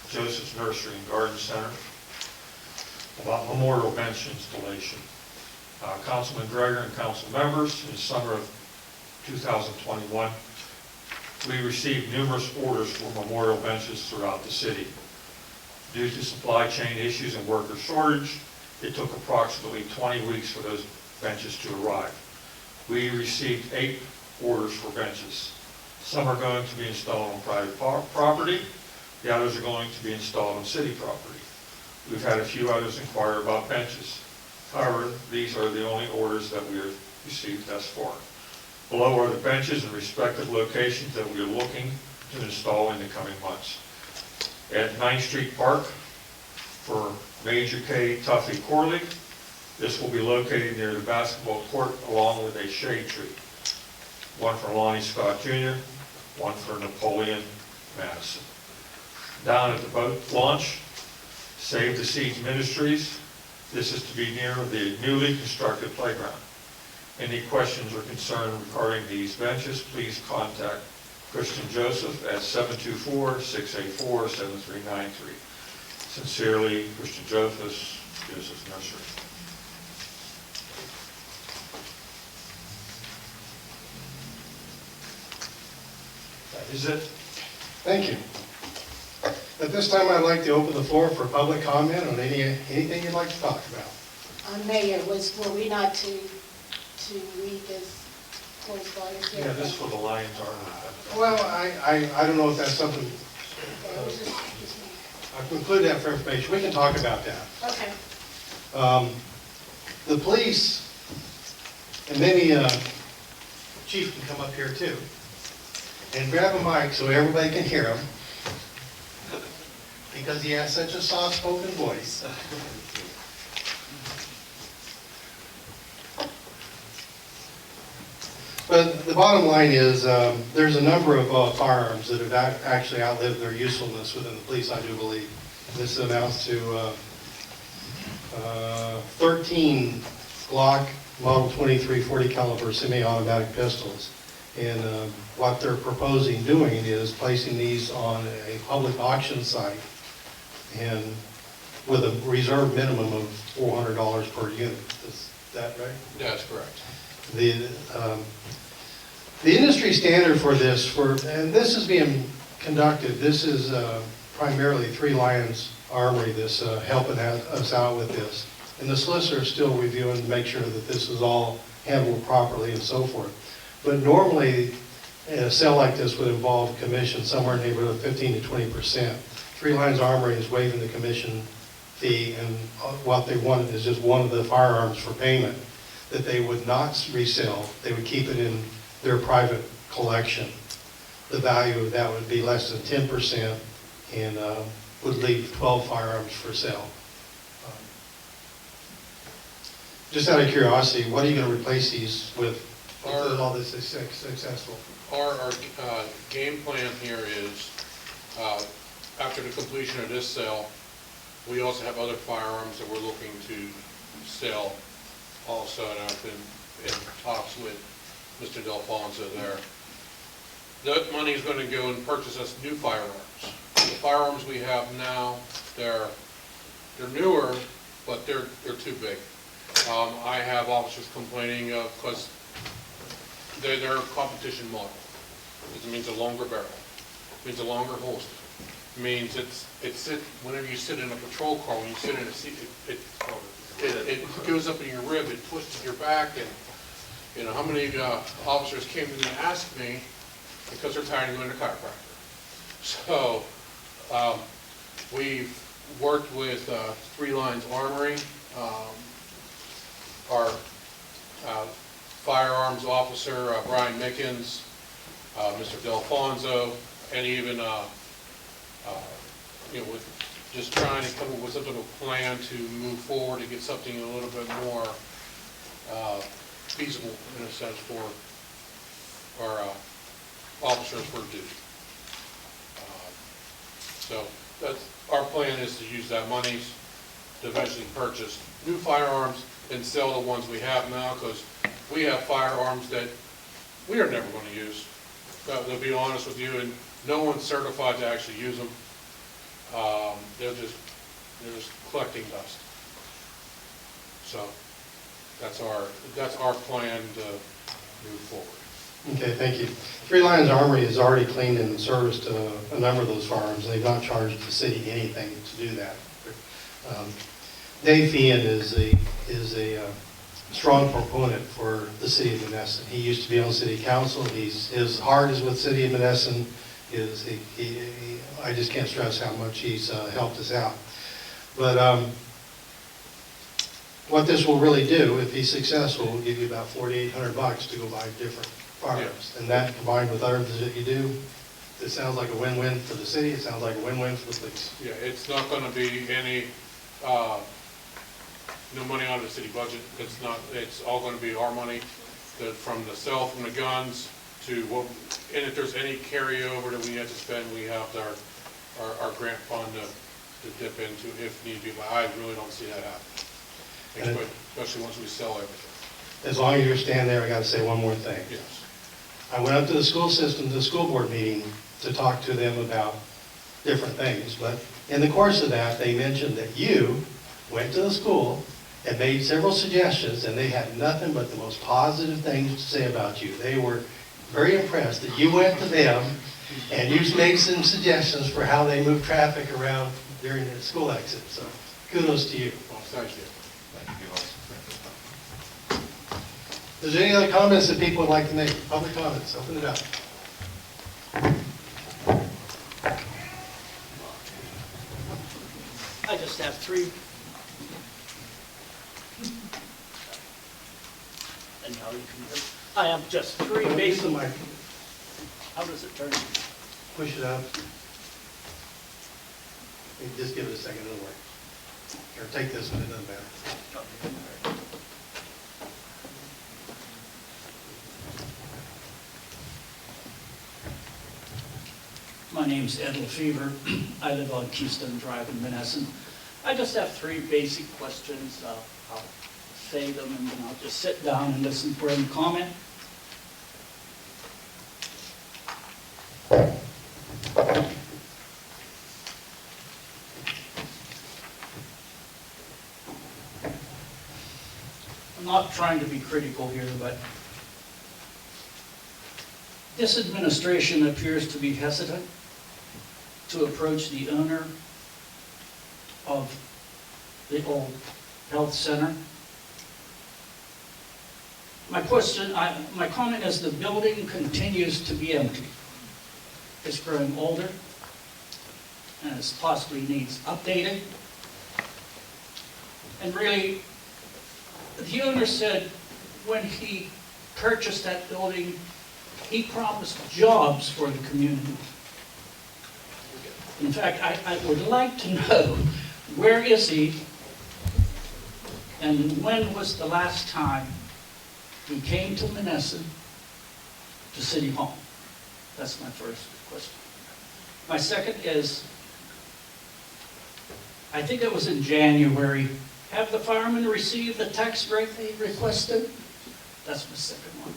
Joseph's Nursery and Garden Center about memorial bench installation. Councilman Gregor and council members, in the summer of 2021, we received numerous orders for memorial benches throughout the city. Due to supply chain issues and worker shortage, it took approximately 20 weeks for those benches to arrive. We received 8 orders for benches. Some are going to be installed on private property. The others are going to be installed on city property. We've had a few others inquire about benches. However, these are the only orders that we have received thus far. Below are the benches in respective locations that we are looking to install in the coming months. At 9th Street Park for Major K. Tuffy Corley, this will be located near the basketball court along with a shade tree. One for Lonnie Scott Jr., one for Napoleon Madison. Down at the boat launch, Save the Seeds Ministries. This is to be near the newly constructed playground. Any questions or concern regarding these benches, please contact Christian Joseph at 724-684-7393. Sincerely, Christian Joseph's Nursery. That is it. Thank you. At this time, I'd like to open the floor for public comment on anything you'd like to talk about. Mayor, were we not to read this correspondence here? Yeah, this is for the Lions Army. Well, I don't know if that's something, I've included that for information. We can talk about that. Okay. The police, and maybe Chief can come up here too, and grab a mic so everybody can hear him, because he has such a soft-spoken voice. But the bottom line is, there's a number of firearms that have actually outlived their usefulness within the police, I do believe. This amounts to 13 Glock Model 23 40 caliber semi-automatic pistols. And what they're proposing doing is placing these on a public auction site, and with a reserve minimum of $400 per unit. Is that right? That's correct. The industry standard for this, and this is being conducted, this is primarily Three Lions Armory that's helping us out with this. And the solicitor is still reviewing to make sure that this is all handled properly and so forth. But normally, a sale like this would involve commission somewhere in the neighborhood of 15 to 20%. Three Lions Armory is waiving the commission fee, and what they want is just one of the firearms for payment that they would not resell. They would keep it in their private collection. The value of that would be less than 10% and would leave 12 firearms for sale. Just out of curiosity, what are you going to replace these with if all this is successful? Our game plan here is, after the completion of this sale, we also have other firearms that we're looking to sell also, and I've been in talks with Mr. Delfonso there. That money is going to go and purchase us new firearms. The firearms we have now, they're newer, but they're too big. I have officers complaining because they're a competition model. It means a longer barrel, it means a longer holster. It means whenever you sit in a patrol car, when you sit in a seat, it goes up in your rib, it twists your back, and you know how many officers came to me and asked me because they're tired of going to chiropractor. So we've worked with Three Lines Armory, our firearms officer, Brian Mickens, Mr. Delfonso, and even with just trying to come up with some sort of plan to move forward to get something a little bit more feasible in a sense for our officers for duty. So our plan is to use that money to eventually purchase new firearms and sell the ones we have now, because we have firearms that we are never going to use. To be honest with you, and no one's certified to actually use them. They're just collecting dust. So that's our plan to move forward. Okay, thank you. Three Lions Armory has already cleaned and serviced a number of those firearms. They've not charged the city anything to do that. Dave Feehan is a strong proponent for the city of Monessen. He used to be on city council. His heart is with city of Monessen. I just can't stress how much he's helped us out. But what this will really do, if he's successful, will give you about $4,800 to go buy different firearms. And that, combined with others that you do, it sounds like a win-win for the city. It sounds like a win-win for the police. Yeah, it's not going to be any no money out of the city budget. It's all going to be our money, from the sale from the guns to what. And if there's any carryover that we have to spend, we have our grant fund to dip into if need be. But I really don't see that happening, especially once we sell everything. As long as you're standing there, I got to say one more thing. Yes. I went up to the school system, the school board meeting, to talk to them about different things. But in the course of that, they mentioned that you went to the school and made several suggestions, and they had nothing but the most positive things to say about you. They were very impressed that you went to them and you made some suggestions for how they move traffic around during the school exit. So kudos to you. Well, thank you. Is there any other comments that people would like to make? Public comments, open it up. I just have three. And now you can hear. I have just three basic. How does it turn? Push it up. Just give it a second, it'll work. Or take this one, it doesn't matter. My name's Ed Lefevre. I live on Keystone Drive in Monessen. I just have three basic questions. I'll say them and then I'll just sit down and listen for any comment. I'm not trying to be critical here, but this administration appears to be hesitant to approach the owner of the old health center. My comment is the building continues to be empty. It's growing older and it possibly needs updated. And really, the owner said when he purchased that building, he promised jobs for the community. In fact, I would like to know, where is he? And when was the last time he came to Monessen to City Hall? That's my first question. My second is, I think it was in January, have the firemen received the tax break they requested? That's my second one.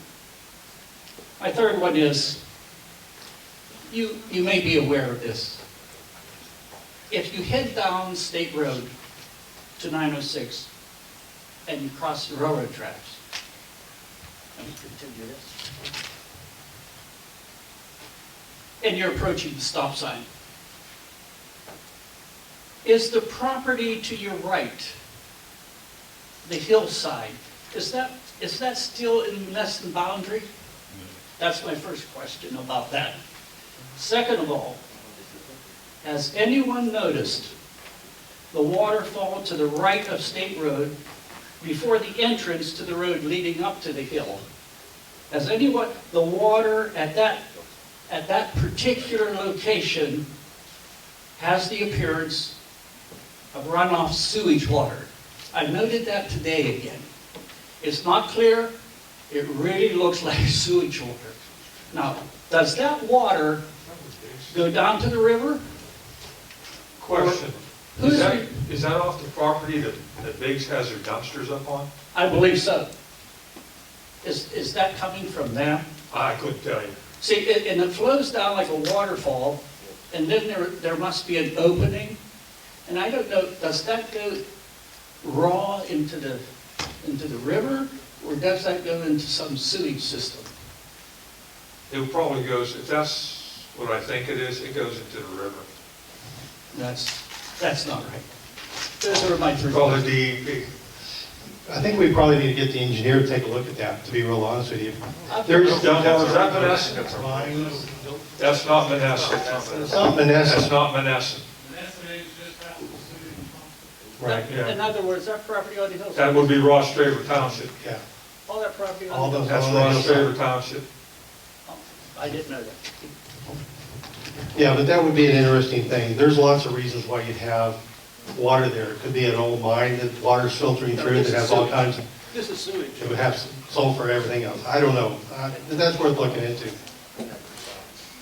My third one is, you may be aware of this. If you head down State Road to 906 and you cross the railroad tracks, let me continue this, and you're approaching the stop sign, is the property to your right, the hillside, is that still in Monessen boundary? That's my first question about that. Second of all, has anyone noticed the waterfall to the right of State Road before the entrance to the road leading up to the hill? Has anyone, the water at that particular location has the appearance of runoff sewage water? I noted that today again. It's not clear. It really looks like sewage water. Now, does that water go down to the river? Question, Or is that off the property that Biggs has their dumpsters up on? I believe so. Is that coming from them? I couldn't tell you. See, and it flows down like a waterfall, and then there must be an opening. And I don't know, does that go raw into the river, or does that go into some sewage system? It probably goes, if that's what I think it is, it goes into the river. That's not right. Those are my three. Call the DEP. I think we probably need to get the engineer to take a look at that, to be real honest with you. Is that Monessen? That's not Monessen. It's not Monessen. That's not Monessen. Right, Yeah. In other words, that property on the hillside. That would be Ross Traver Township. yeah. All that property on All the those- hillside. That's Ross Traver Township. Oh, I didn't know that. Yeah, but that would be an interesting thing. There's lots of reasons why you'd have water there. It could be an old mine that water's filtering through that has all kinds of, This is sewage. it would have sulfur, everything else. I don't know. That's worth looking into.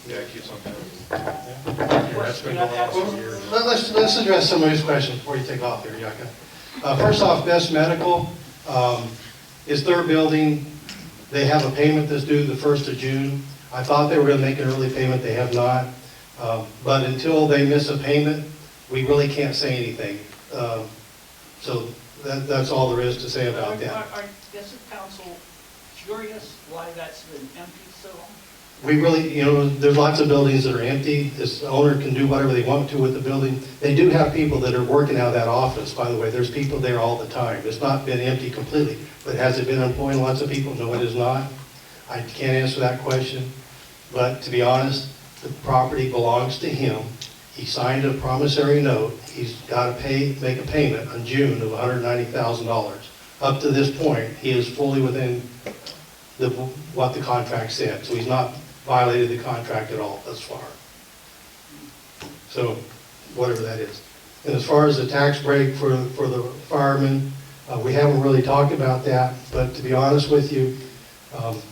Yeah, it keeps on going. That's been going on for years. Let's address some of these questions before you take off there, Yaka. First off, Best Medical is their building. They have a payment that's due the 1st of June. I thought they were going to make an early payment. They have not. But until they miss a payment, we really can't say anything. So that's all there is to say about that. Is the council curious why that's been empty so long? We really, there's lots of buildings that are empty. This owner can do whatever they want to with the building. They do have people that are working out of that office, by the way. There's people there all the time. It's not been empty completely. But has it been employing lots of people? No, it is not. I can't answer that question. But to be honest, the property belongs to him. He signed a promissory note. He's got to make a payment in June of $190,000. Up to this point, he is fully within what the contract said. So he's not violated the contract at all thus far. So whatever that is. And as far as the tax break for the firemen, we haven't really talked about that. But to be honest with you,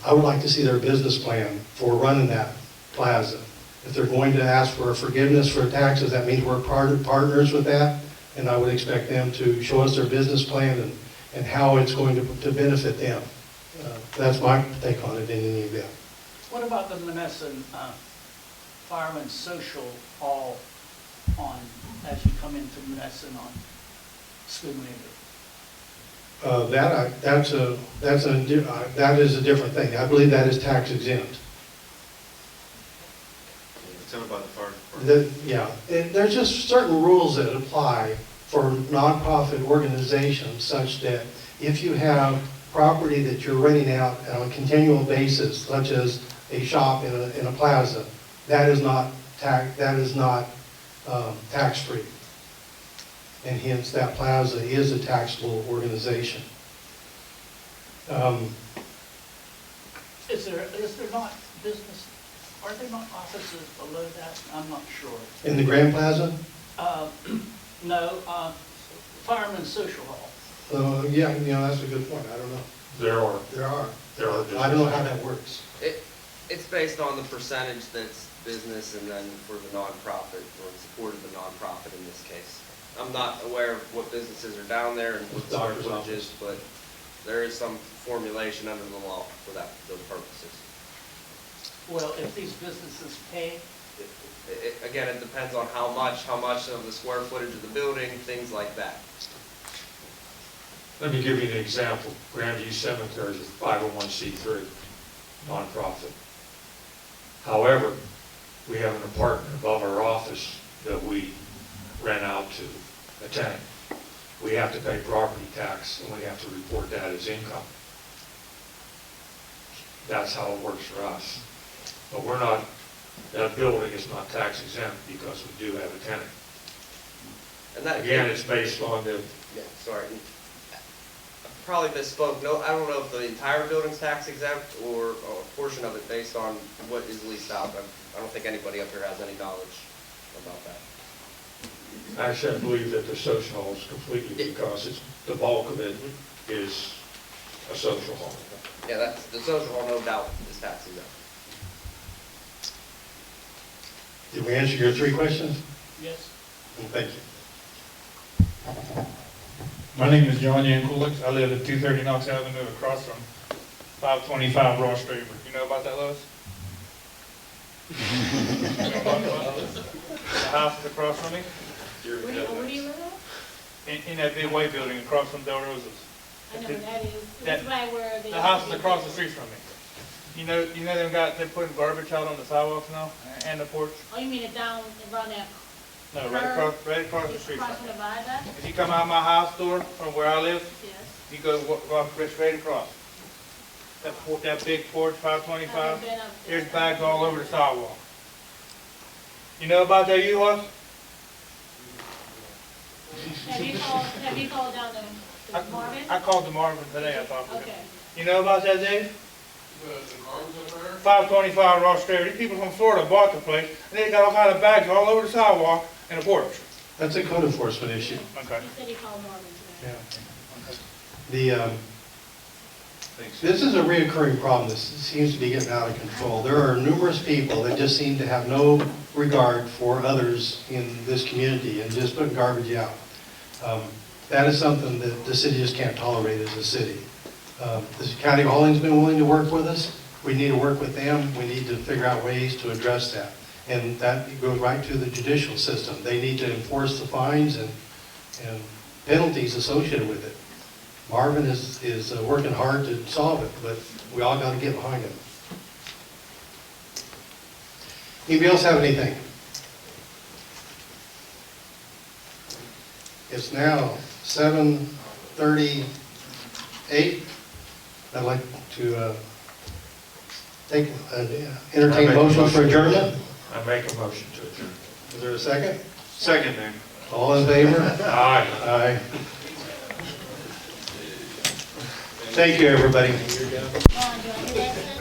I would like to see their business plan for running that plaza. If they're going to ask for forgiveness for taxes, that means we're partners with that, and I would expect them to show us their business plan and how it's going to benefit them. That's my take on it in any event. What about the Monessen Fireman's Social Hall as you come into Monessen on Spoon River? That is a different thing. I believe that is tax exempt. It's owned by the fire department. And there's just certain rules that apply for nonprofit organizations such that if you have property that you're renting out on a continual basis, such as a shop in a plaza, that is not tax-free. And hence that plaza is a taxable organization. Is there not business, are there not offices below that? I'm not sure. In the Grand Plaza? No, Fireman's Social Hall. Yeah, that's a good point. I don't know. There are. There are. I don't know how that works. It's based on the percentage that's business and then for the nonprofit, or in support of the nonprofit in this case. I'm not aware of what businesses are down there and what the square footage is, but there is some formulation under the law for those purposes. Well, if these businesses pay, Again, it depends on how much of the square footage of the building, things like that. Let me give you an example. Grandview Cemetery is a 501c3 nonprofit. However, we have an apartment above our office that we rent out to a tenant. We have to pay property tax, and we have to report that as income. That's how it works for us. But we're not, that building is not tax exempt because we do have a tenant. And that, Again, it's based on the, yeah, sorry. I probably misspoke. No, I don't know if the entire building's tax exempt or a portion of it based on what is leased out. I don't think anybody up here has any knowledge about that. actually, I believe that the social hall is completely, because it's, the bulk of it is a social hall. Yeah, that's, the social hall, no doubt, is tax exempt. Did we answer your 3 questions? yes? Well, thank you. My name is John Yankulik. I live at 230 Knox Avenue across from 525 Ross Street. You know about that, Lois? The house is across from me, Where do you live at? in that big white building across from Del Rosa's. I know where that is. That- It's right where The house is across the street from me. You know they're putting garbage out on the sidewalks now and the porch? Oh, you mean it down around that, No, right across the street. across from the viaduct? If you come out my house door from where I live, Yes. you go walk straight across. That big porch, 525, I've been up there. there's bags all over the sidewalk. You know about that U-Haul? Have you called down to Marvin? I called the Marvin today, I talked to him. Okay. You know about that, Dave? The garbage up there? 525 Ross Street. These people from Florida bought the place, and they got all kind of bags all over the sidewalk and the porch. That's a code enforcement issue. Okay. He said he called Marvin today. The, this is a reoccurring problem. This seems to be getting out of control. There are numerous people that just seem to have no regard for others in this community and just put garbage out. That is something that the city just can't tolerate as a city. The county of Halling's been willing to work with us. We need to work with them. We need to figure out ways to address that. And that goes right to the judicial system. They need to enforce the fines and penalties associated with it. Marvin is working hard to solve it, but we all got to get behind him. Anybody else have anything? It's now 7:38. I'd like to entertain motions for adjournment. I make a motion to adjourn. Is there a second? Second, Mayor. All in favor? Aye. Aye. Thank you, everybody. Ron, do I hear that, sir?